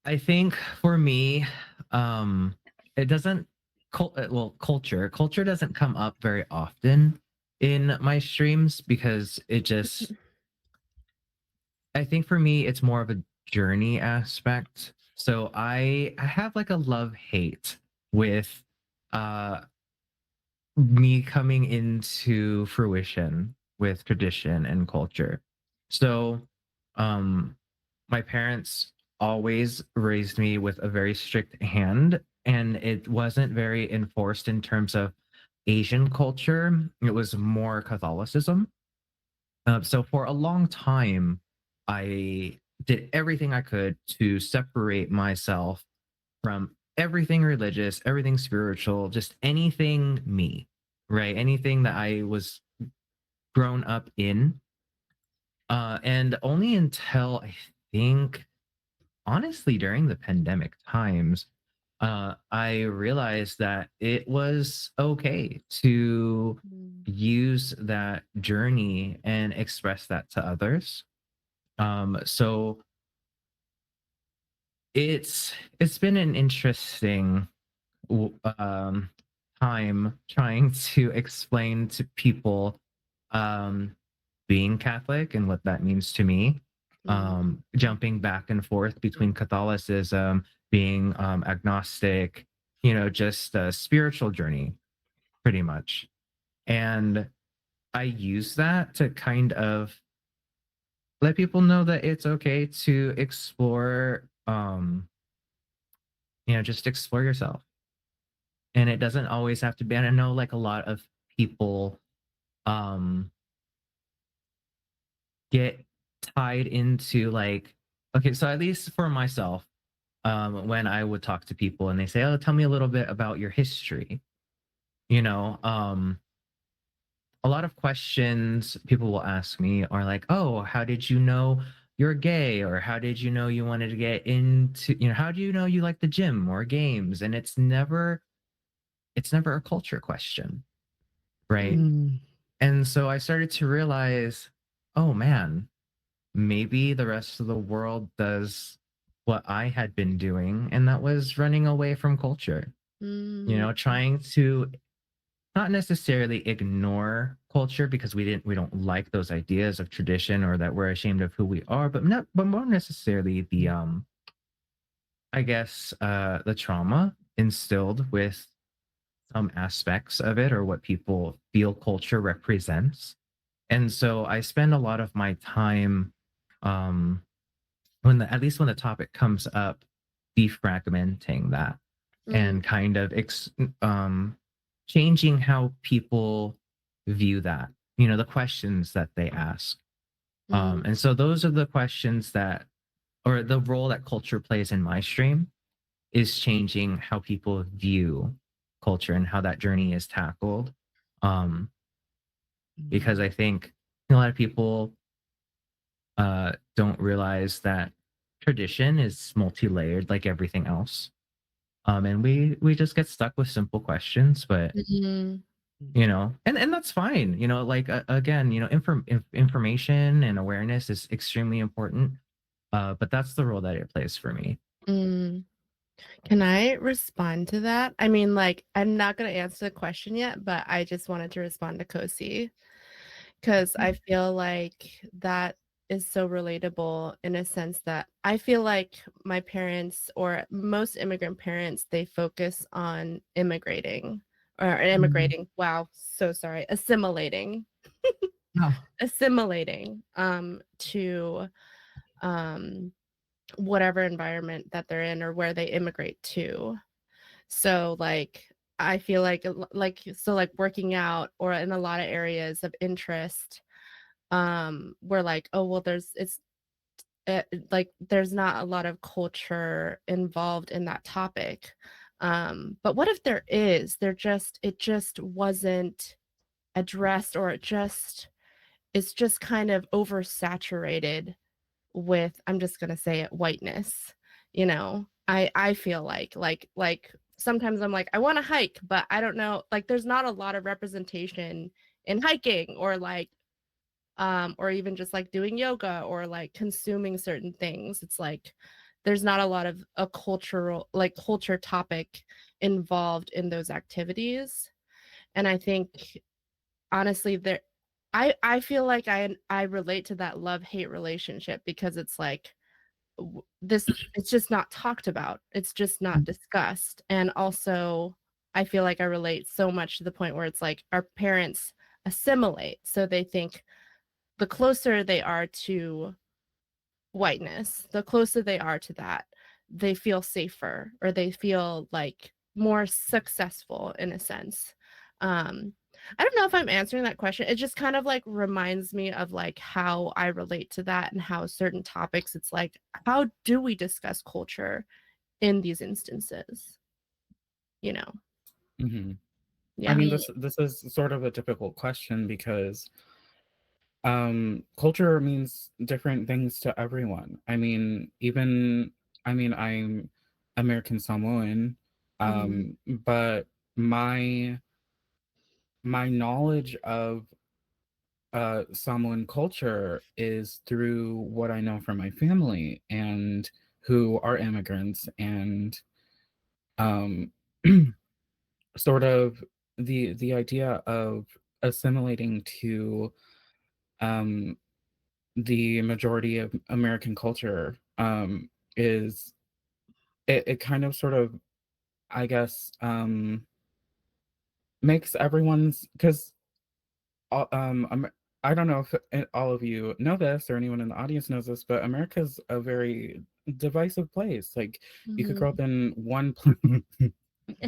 I think for me, it doesn't culture doesn't come up very often in my streams because it just I think for me it's more of a journey aspect. So I have like a love-hate with me coming into fruition with tradition and culture. So my parents always raised me with a very strict hand, and it wasn't very enforced in terms of Asian culture. It was more Catholicism. So for a long time, I did everything I could to separate myself from everything religious, everything spiritual, just anything me, right? Anything that I was grown up in. And only until I think, honestly, during the pandemic times, I realized that it was okay to use that journey and express that to others. So it's been an interesting time trying to explain to people being Catholic and what that means to me. Jumping back and forth between Catholicism, being agnostic, just a spiritual journey, pretty much. And I use that to kind of let people know that it's okay to explore, just explore yourself. And it doesn't always have to be, and I know like a lot of people get tied into like, okay, so at least for myself, when I would talk to people and they say, oh, tell me a little bit about your history, a lot of questions people will ask me are like, oh, how did you know you're gay? Or how did you know you wanted to get into, how do you know you like the gym or games? And it's never a culture question, right? Mm. And so I started to realize, oh man, maybe the rest of the world does what I had been doing, and that was running away from culture. Trying to not necessarily ignore culture because we don't like those ideas of tradition or that we're ashamed of who we are, but more necessarily the I guess the trauma instilled with some aspects of it or what people feel culture represents. And so I spend a lot of my time at least when the topic comes up, defragmenting that and kind of changing how people view that, the questions that they ask. And so those are the questions or the role that culture plays in my stream is changing how people view culture and how that journey is tackled. Because I think a lot of people don't realize that tradition is multi-layered like everything else. And we just get stuck with simple questions, but and that's fine. Again, information and awareness is extremely important. But that's the role that it plays for me. Can I respond to that? I mean, like, I'm not going to answer the question yet, but I just wanted to respond to Kosi because I feel like that is so relatable in a sense that I feel like my parents or most immigrant parents, they focus on immigrating or immigrating. Wow, so sorry. Oh. Assimilating to whatever environment that they're in or where they immigrate to. So like I feel like like working out or in a lot of areas of interest, we're like, oh well, like there's not a lot of culture involved in that topic. But what if there is? It just wasn't addressed, or it's just kind of oversaturated with, I'm just gonna say it, whiteness. You know, I feel like sometimes I'm like, I want to hike, but I don't know, like there's not a lot of representation in hiking or even just like doing yoga or like consuming certain things. It's like there's not a lot of a culture topic involved in those activities. And I think honestly I feel like I relate to that love-hate relationship because it's like this, it's just not talked about. It's just not discussed. And also I feel like I relate so much to the point where it's like our parents assimilate. So they think the closer they are to whiteness, the closer they are to that, they feel safer or they feel like more successful in a sense. I don't know if I'm answering that question. It just kind of like reminds me of like how I relate to that and how certain topics, it's like, how do we discuss culture in these instances? You know? Mhm. Yeah. I mean, this is sort of a difficult question because culture means different things to everyone. I mean, I'm American Samoan, but my knowledge of Samoan culture is through what I know from my family and who are immigrants, and um sort of the idea of assimilating to um the majority of American culture is it kind of sort of, I guess, makes everyone's, because I don't know if all of you know this or anyone in the audience knows this, but America's a very divisive place. Like you could grow up in one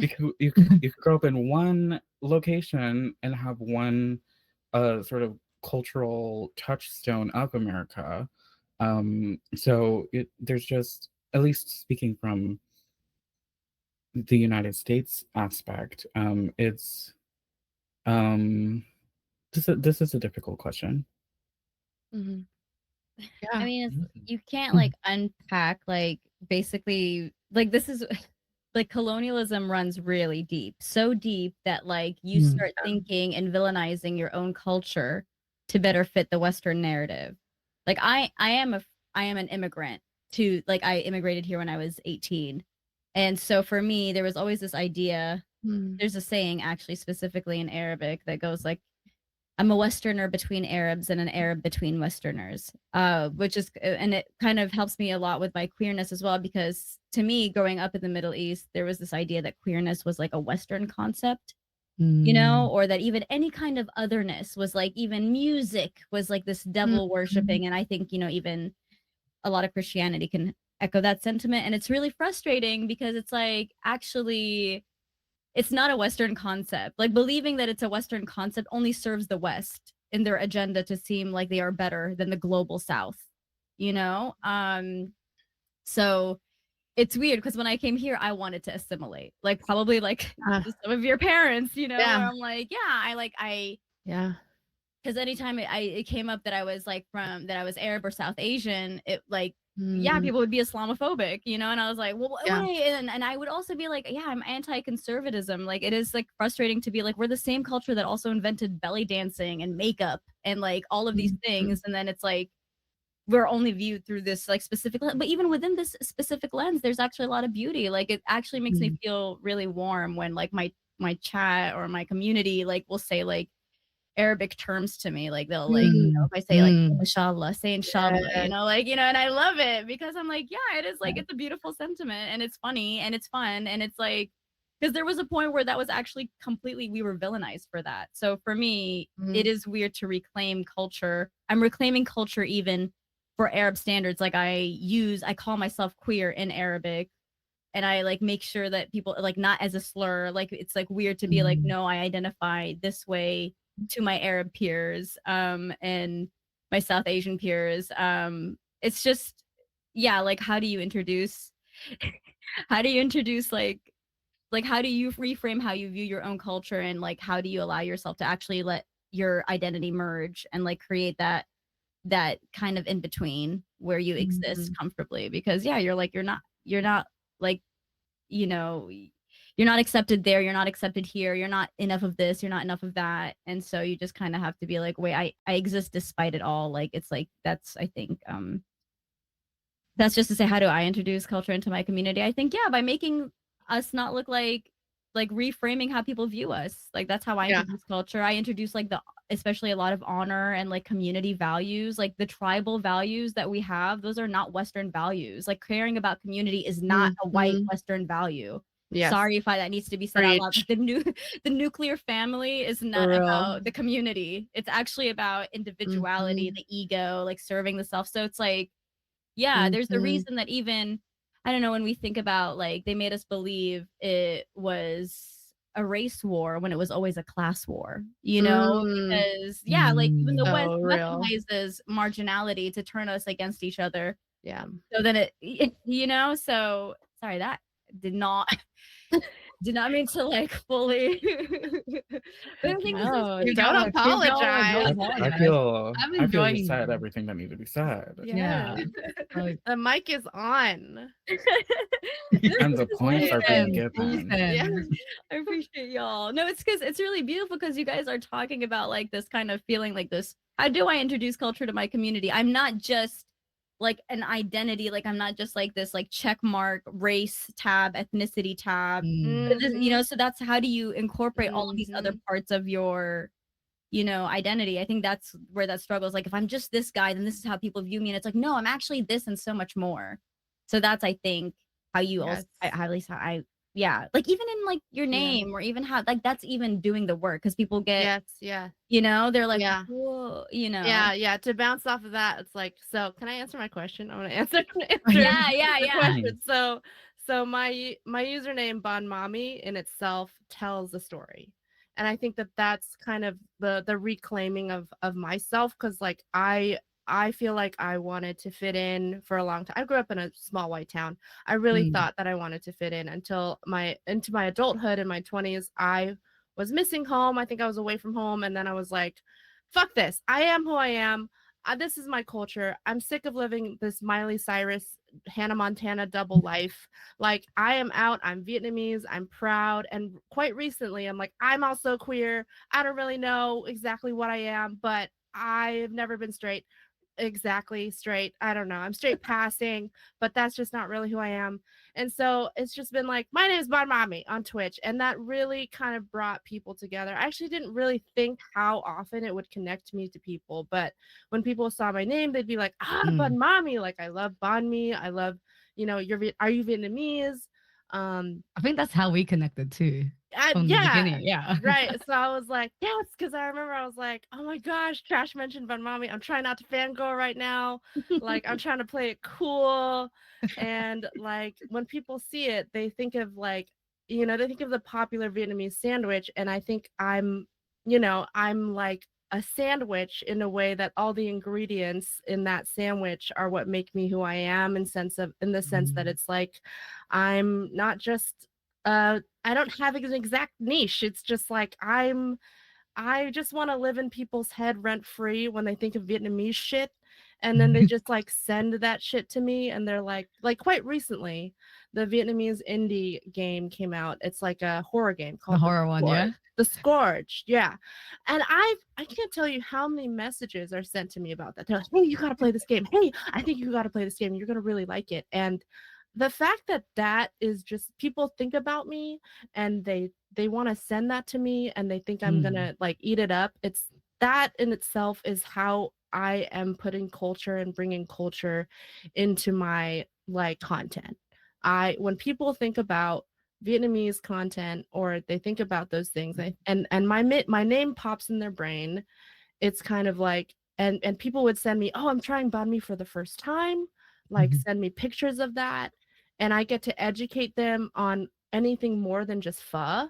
you could grow up in one location and have one sort of cultural touchstone of America. So there's just, at least speaking from the United States aspect, it's this is a difficult question. Mhm. I Yeah. mean, you can't like unpack like basically like this is like colonialism runs really deep, so deep that like you start thinking and villainizing your own culture to better fit the Western narrative. Like I am an immigrant to, like, I immigrated here when I was 18. And so for me, there was always this idea. Mm. There's a saying actually specifically in Arabic that goes like, I'm a Westerner between Arabs and an Arab between Westerners, which is, and it kind of helps me a lot with my queerness as well, because to me, growing up in the Middle East, there was this idea that queerness was like a Western concept, you know, or that even any kind of otherness was like, even music was like this devil worshiping. And I think, you know, even a lot of Christianity can echo that sentiment. And it's really frustrating because it's like, actually, it's not a Western concept. Like believing that it's a Western concept only serves the West in their agenda to seem like they are better than the global South, you know? So it's weird because when I came here, I wanted to assimilate, like probably like some of your parents, you know, where I'm like, yeah, Yeah. because anytime it came up that I was like that I was Arab or South Asian, it like, yeah, people would be Islamophobic, you know, and I was like, well, wait, and I would also be like, yeah, I'm anti-conservatism. Like it is like frustrating to be like, we're the same culture that also invented belly dancing and makeup and like all of these things, and then it's like we're only viewed through this like specific lens. But even within this specific lens, there's actually a lot of beauty. Like it actually makes me feel really warm when like my chat or my community like will say like, Arabic terms to me. Like they'll like, you know, if I say like inshallah, say inshallah, you know, like, you know, and I love it because I'm like, yeah, it is like it's a beautiful sentiment and it's funny and it's fun and it's like because there was a point where that was actually completely we were villainized for that. So for me, it is weird to reclaim culture. I'm reclaiming culture even for Arab standards. Like I call myself queer in Arabic and I like make sure that people like not as a slur. Like it's like weird to be like, no, I identify this way to my Arab peers and my South Asian peers. It's just yeah, like how do you introduce like how do you reframe how you view your own culture and like how do you allow yourself to actually let your identity merge and like create that kind of in between where you exist comfortably because yeah you're not like you know you're not accepted there, you're not accepted here, you're not enough of this, you're not enough of that, and so you just kind of have to be like wait, I exist despite it all. Like it's like that's I think that's just to say how do I introduce culture into my community. I think yeah by making us not look like reframing how people view us. Like that's how I introduce culture. I introduce like especially a lot of honor and like community values, like the tribal values that we have. Those are not Western values. Like caring about community is not a white Western value. Yes. Sorry if that needs to be said out loud. The nuclear family is not about the community. It's actually about individuality, the ego, like serving the self. So it's like, yeah, there's a reason that even I don't know when we think about like they made us believe it was a race war when it was always a class war, you know, because yeah, like even the West weaponizes marginality to turn us against each other. Yeah. So then it you know, so sorry that did not mean to like fully but I think don't apologize. I feel you said everything that needed to be said. Yeah. The mic is on. And the points are being given. Yeah. I appreciate y'all. No, it's because it's really beautiful because you guys are talking about like this kind of feeling like this. How do I introduce culture to my community? I'm not just like an identity, like I'm not just like this like check mark race tab, ethnicity tab, you know, so that's how do you incorporate all of these other parts of your you know identity. I think that's where that struggle is like if I'm just this guy then this is how people view me and it's like no I'm actually this and so much more. So that's I think how you also at least how I yeah like even in like your name or even how like that's even doing the work because people get you know they're like whoa, you know to bounce off of that it's like so can I answer my question? I want to answer question. So my username Bon Mommy in itself tells a story and I think that that's kind of the reclaiming of myself because like I feel like I wanted to fit in for a long time. I grew up in a small white town. I really thought that I wanted to fit in until into my adulthood in my 20s. I was missing home. I think I was away from home. And then I was like, fuck this. I am who I am. This is my culture. I'm sick of living this Miley Cyrus, Hannah Montana double life. Like I am out. I'm Vietnamese. I'm proud. And quite recently, I'm like, I'm also queer. I don't really know exactly what I am, but I've never been straight. Exactly straight. I don't know. I'm straight passing, but that's just not really who I am. And so it's just been like, my name is Bon Mommy on Twitch. And that really kind of brought people together. I actually didn't really think how often it would connect me to people. But when people saw my name, they'd be like, Bon Mommy. Like, I love Bon Me. I love, you know, are you Vietnamese? I think that's how we connected too. From the beginning. Yeah. Right. So I was like, yes, because I remember I was like, oh my gosh, Trash mentioned Bon Mommy. I'm trying not to fangirl right now. Like I'm trying to play it cool. And like when people see it, they think of like, you know, they think of the popular Vietnamese sandwich. And I think I'm like a sandwich in a way that all the ingredients in that sandwich are what make me who I am in the sense that it's like I'm not just I don't have an exact niche. It's just like I just want to live in people's head rent free when they think of Vietnamese shit. And then they just like send that shit to me and they're like quite recently, the Vietnamese indie game came out. It's like a horror game called the horror one, yeah. The Scourge, yeah. And I can't tell you how many messages are sent to me about that. They're like, hey, you gotta play this game. Hey, I think you gotta play this game. You're gonna really like it. And the fact that is just people think about me and they want to send that to me and they think I'm gonna like eat it up. that in itself is how I am putting culture and bringing culture into my like content. When people think about Vietnamese content or they think about those things, and my name pops in their brain. It's kind of like, and people would send me, oh, I'm trying banh mi for the first time, like send me pictures of that, and I get to educate them on anything more than just pho.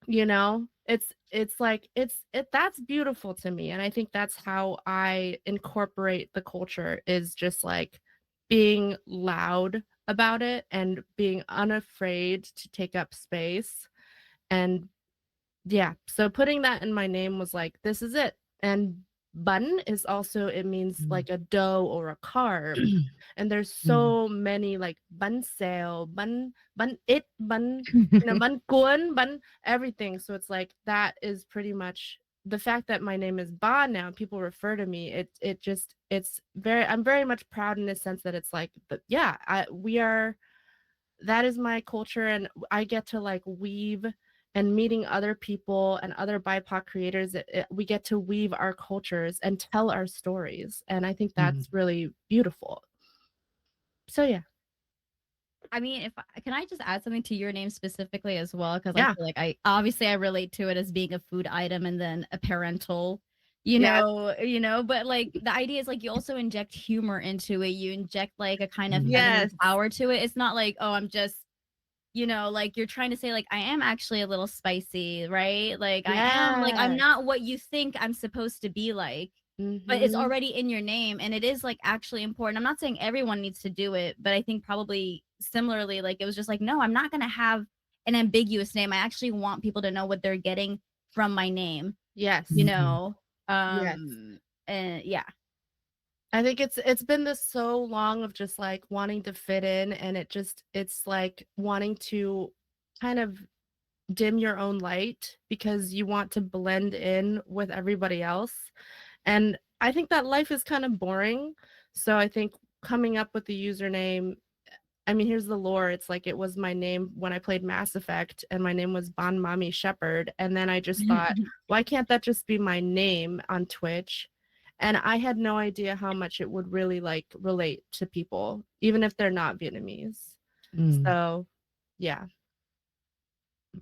You know, it's like that's beautiful to me, and I think that's how I incorporate the culture, is just like being loud about it and being unafraid to take up space. And yeah, so putting that in my name was like, this is it. And bun is also, it means like a dough or a carb. And there's so many like bun sale, bun it, bun, bun cuốn, bun everything. So it's like, that is pretty much the fact that my name is Ba now. People refer to me. I'm very much proud in the sense that it's like, that is my culture, and I get to like weave, and meeting other people and other BIPOC creators, we get to weave our cultures and tell our stories. And I think that's really beautiful. So yeah. I mean, can I just add something to your name specifically as well? Because Yeah. I feel like I relate to it as being a food item and then a parental, Yes. but like the idea is like you also inject humor into it. You inject like a kind of Yes. feminine power to it. It's not like, oh, I'm just, like you're trying to say like I am actually a little spicy, right? Like I am like I'm Yes. not what you think I'm supposed to be like. But it's already in your name, and it is like actually important. I'm not saying everyone needs to do it, but I think probably similarly, like it was just like, no, I'm not gonna have an ambiguous name. I actually want people to know what they're getting from my name. Yes. Yes. Yes. Yeah. I think it's been this so long of just like wanting to fit in, and it's like wanting to kind of dim your own light because you want to blend in with everybody else. And I think that life is kind of boring. So I think coming up with the username, I mean, here's the lore. It's like it was my name when I played Mass Effect, and my name was Bon Mami Shepherd. And then I just thought, why can't that just be my name on Twitch? And I had no idea how much it would really like relate to people, even if they're not Vietnamese. So yeah.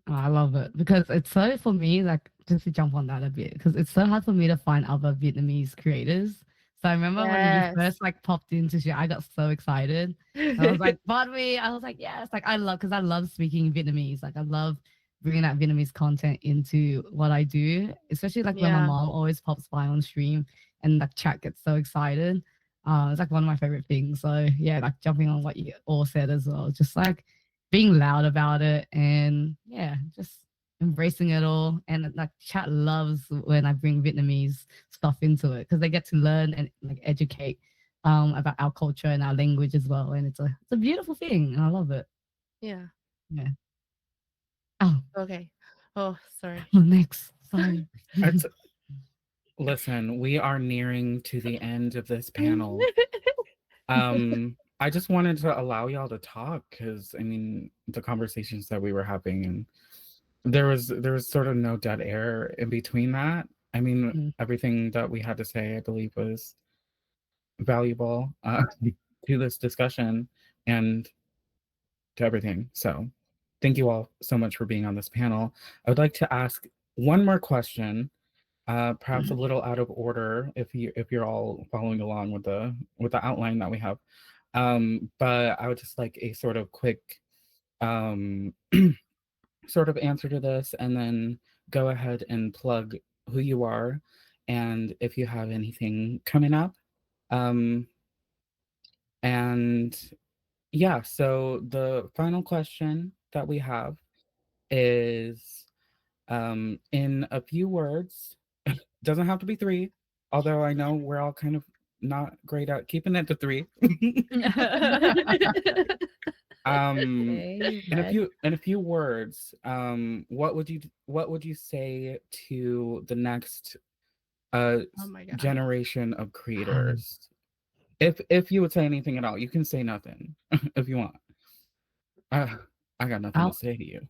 Oh, I love it because it's so, for me, like just to jump on that a bit, because it's so hard for me to find other Vietnamese creators. So I remember when Yes. you first like popped into shit, I got so excited. And I was like, "Bot me!" I was like, "Yes!" Like I love speaking Vietnamese. Like I love bringing that Vietnamese content into what I do, especially like when my Yeah. mom always pops by on stream and like chat gets so excited. It's like one of my favorite things. So yeah, like jumping on what you all said as well, just like being loud about it and yeah, just embracing it all. And like chat loves when I bring Vietnamese stuff into it because they get to learn and like educate about our culture and our language as well. And it's a beautiful thing and I love it. Yeah. Yeah. Oh, Okay. Oh, sorry. next. Sorry. It's- Listen, we are nearing to the end of this panel. I just wanted to allow y'all to talk because I mean the conversations that we were having, and there was sort of no dead air in between that. I mean, everything that we had to say, I believe, was valuable to this discussion and to everything. So thank you all so much for being on this panel. I would like to ask one more question, perhaps a little out of order if you're all following along with the outline that we have. But I would just like a sort of quick sort of answer to this, and then go ahead and plug who you are and if you have anything coming up. And yeah, so the final question that we have is in a few words, doesn't have to be 3, although I know we're all kind of not great at keeping it to 3. In a few words, what would you say to the next Oh my God. generation of creators? If you would say anything at all, you can say nothing if you want. I got nothing to say to you.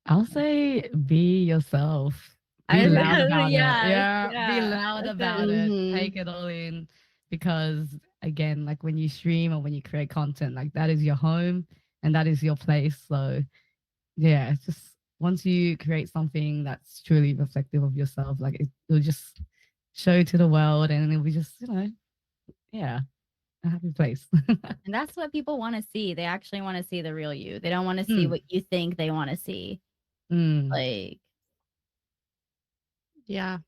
I'll say be yourself Be I- loud about yes, it. Yeah, be yeah, loud that's about it. mhm. Take it all in. Because again, like when you stream or when you create content, like that is your home and that is your place. So yeah, it's just once you create something that's truly reflective of yourself, like it'll just show to the world and it'll be just, yeah, a happy place. And that's what people want to see. They actually want to see the real you. They don't want to see Mm. what you think they want to see. Mm. Like, Yeah.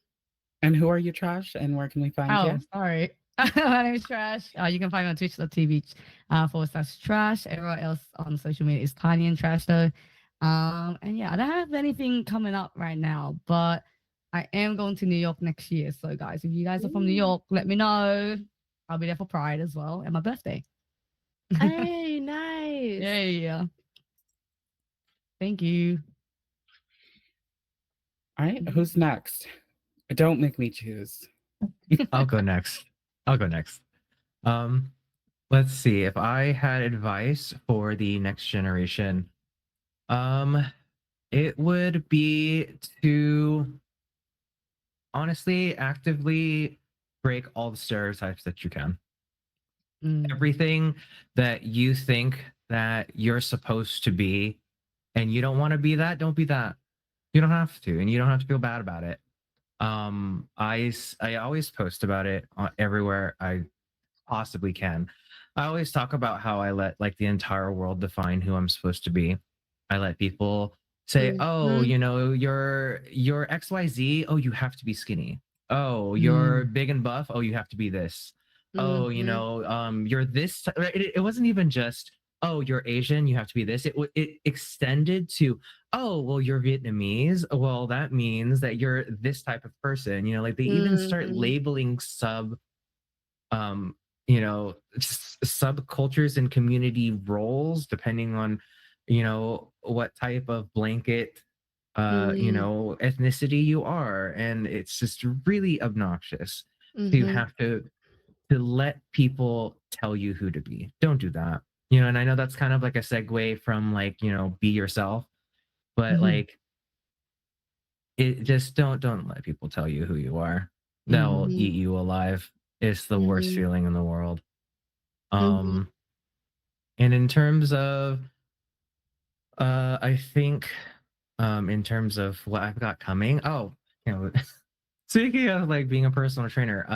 And who are you, Trash? And where can we find Oh, you? sorry. My name is Trash. You can find me on twitch.tv /Trash. Everyone else on social media is Tiny and Trash though. And yeah, I don't have anything coming up right now, but I am going to New York next year. So guys, if you guys are from New York, let me know. I'll be there for Pride as well and my birthday. Hey, nice. Yeah. Thank you. All right, who's next? Don't make me choose. I'll go next. Let's see. If I had advice for the next generation, it would be to honestly actively break all the stereotypes that you can. Mm. Everything that you think that you're supposed to be and you don't want to be that, don't be that. You don't have to, and you don't have to feel bad about it. I always post about it everywhere I possibly can. I always talk about how I let like the entire world define who I'm supposed to be. I let people say, "Oh, Mhm. you're XYZ, oh, you have to be skinny. Oh, you're big and buff, oh, you have to be this. Oh, Mhm. you're this." It wasn't even just, "Oh, you're Asian, you have to be this." It extended to, "Oh, well, you're Vietnamese. Well, that means that you're this type of person." Like they even start Mhm. labeling um subcultures and community roles depending on what type of blanket Mhm. ethnicity you are, and it's just really obnoxious to Mhm. have to let people tell you who to be. Don't do that. And I know that's kind of like a segue from like be yourself, but Mhm. like it just don't let people tell you who you are. They'll Mhm. eat you alive. It's the worst Mhm. feeling in the world. Mhm. um and in terms of I think in terms of what I've got coming, speaking of like being a personal trainer,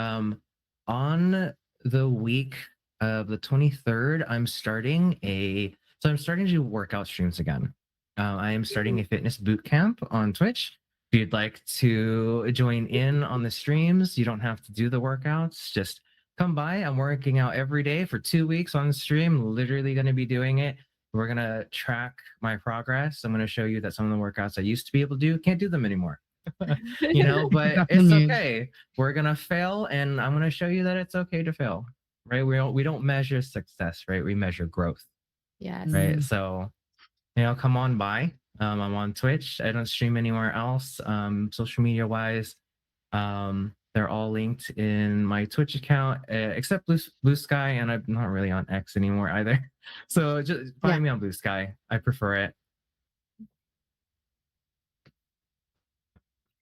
on the week of the 23rd, I'm starting to do workout streams again. I am starting a fitness boot camp on Twitch. If you'd like to join in on the streams, you don't have to do the workouts. Just come by. I'm working out every day for 2 weeks on the stream. Literally going to be doing it. We're going to track my progress. I'm going to show you that some of the workouts I used to be able to do, can't do them anymore. But Got the it's news. okay. We're gonna fail, and I'm gonna show you that it's okay to fail. Right? We don't measure success, right? We measure growth, Yes. right? Mm. So come on by. I'm on Twitch. I don't stream anywhere else. Social media wise, they're all linked in my Twitch account, except Blue Sky, and I'm not really on X anymore either. So just Yeah. find me on Blue Sky. I prefer it.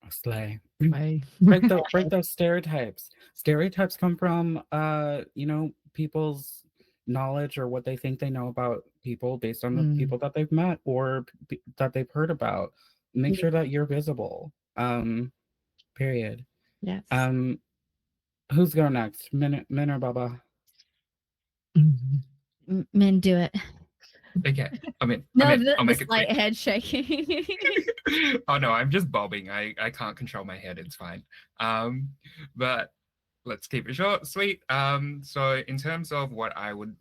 Slay. Bye. Break those stereotypes. Stereotypes come from people's knowledge or what they think they know about people based on the Mm. people that they've met or that they've heard about. Make sure that you're visible. Period. Yes. Who's going next? Min or Baba? Men do it. Okay. No, I'll the make it slight quick. head shaking. Oh no, I'm just bobbing. I can't control my head. It's fine. But let's keep it short, sweet. So in terms of what I would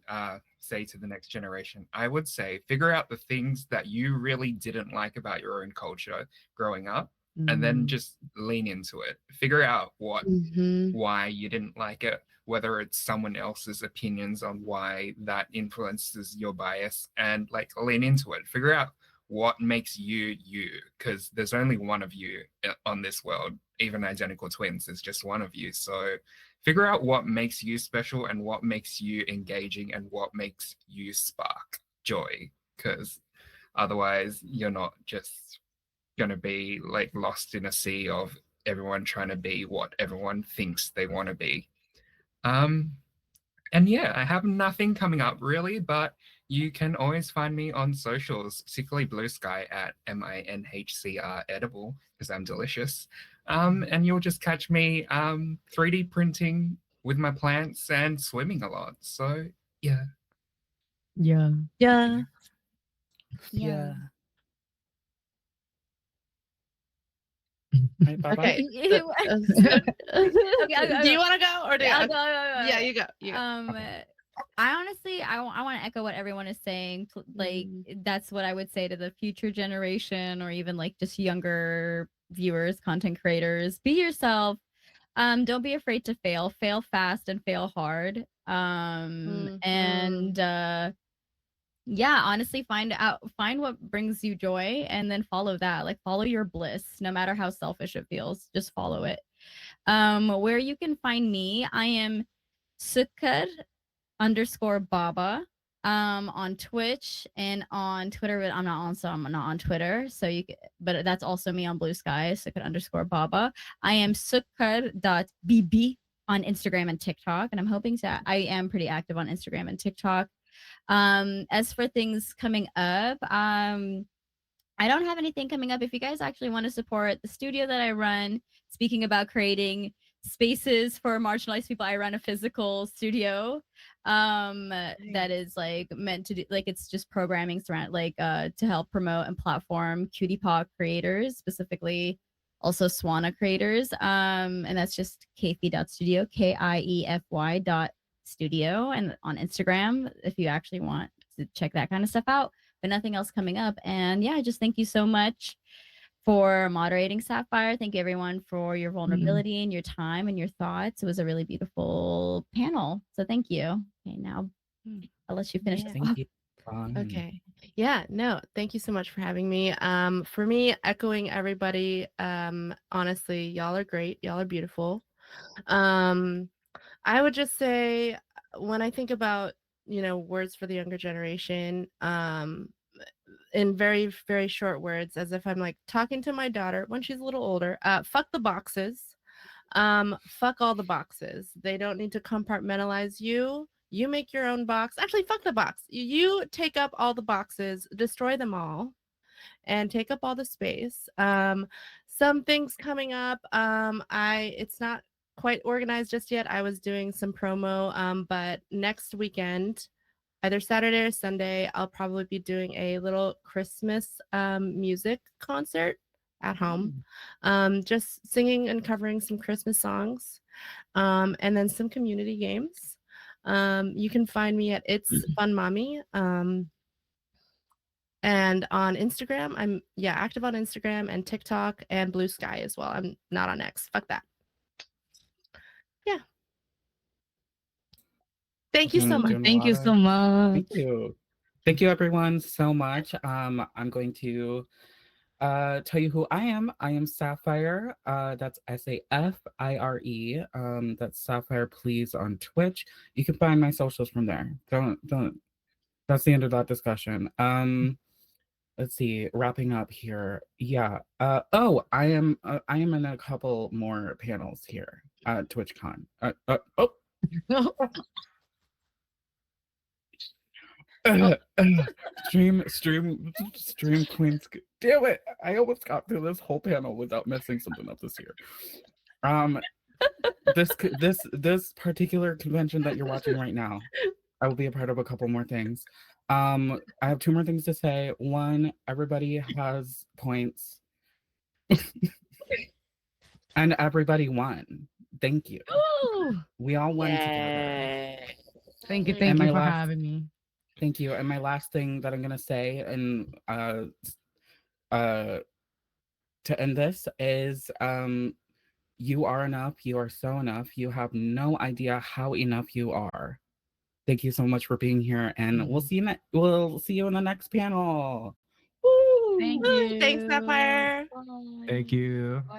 say to the next generation, I would say figure out the things that you really didn't like about your own culture growing up, and then just lean into it. Figure out Mhm. why you didn't like it, whether it's someone else's opinions on why that influences your bias, and like lean into it. Figure out what makes you you, because there's only one of you on this world. Even identical twins, there's just one of you. So figure out what makes you special and what makes you engaging and what makes you spark joy, because otherwise you're not just gonna be like lost in a sea of everyone trying to be what everyone thinks they want to be. And yeah, I have nothing coming up really, but you can always find me on socials, particularly Blue Sky at MINHCR edible, because I'm delicious. And you'll just catch me 3D printing with my plants and swimming a lot. So yeah. Yeah. Yeah. Yeah. Right, Baba? Okay. Okay, Do you want to go or do I'll you? go, Yeah, you go. You go. I honestly, I want to echo what everyone is saying. Like, that's what I would say to the future generation, or even like just younger viewers, content creators. Be yourself. Don't be afraid to fail. Fail fast and fail hard. And yeah, honestly, find what brings you joy, and then follow that. Like, follow your bliss, no matter how selfish it feels. Just follow it. Where you can find me, I am Sukkar_Baba on Twitch and on Twitter, but I'm not on Twitter. So but that's also me on Blue Sky, Sukkar_Baba. I am Sukkar.bb on Instagram and TikTok, and I'm hoping I am pretty active on Instagram and TikTok. As for things coming up, I don't have anything coming up. If you guys actually want to support the studio that I run, speaking about creating spaces for marginalized people, I run a physical studio that is like meant to do, like, it's just programming surround, like to help promote and platform cutie paw creators, specifically also Swana creators. And that's just kiefy.studio, KIEFY.studio, and on Instagram if you actually want to check that kind of stuff out. But nothing else coming up. And yeah, just thank you so much for moderating, Sapphire. Thank you everyone for your vulnerability and your time and your thoughts. It was a really beautiful panel. So thank you. Okay, now I'll let you finish this off. Thank you. Okay. Yeah, no, thank you so much for having me. For me, echoing everybody, honestly, y'all are great. Y'all are beautiful. I would just say, when I think about, words for the younger generation, in very, very short words, as if I'm like talking to my daughter when she's a little older, fuck the boxes. Fuck all the boxes. They don't need to compartmentalize you. You make your own box. Actually, fuck the box. You take up all the boxes, destroy them all, and take up all the space. Some things coming up. It's not quite organized just yet. I was doing some promo, but next weekend, either Saturday or Sunday, I'll probably be doing a little Christmas music concert at home, just singing and covering some Christmas songs, and then some community games. You can find me at It's Fun Mommy, and on Instagram. I'm active on Instagram and TikTok and Blue Sky as well. I'm not on X. Fuck that. Yeah. Thank you so much. Thank you so much. Thank you. Thank you everyone so much. I'm going to tell you who I am. I am Sapphire. That's SAFIRE. That's Sapphire Please on Twitch. You can find my socials from there. Don't. That's the end of that discussion. Let's see. Wrapping up here. Yeah. Oh, I am in a couple more panels here at TwitchCon. Stream Queens. Damn it! I almost got through this whole panel without messing something up this year. This particular convention that you're watching right now, I will be a part of a couple more things. I have two more things to say. One, everybody has points, and everybody won. Thank you. Ooh. We all won together. Thank you And for having me. Thank you. And my last thing that I'm gonna say, and to end this, is you are enough. You are so enough. You have no idea how enough you are. Thank you so much for being here, and we'll see you in the next panel. Woo! Thank you. Thanks, Sapphire. Thank you.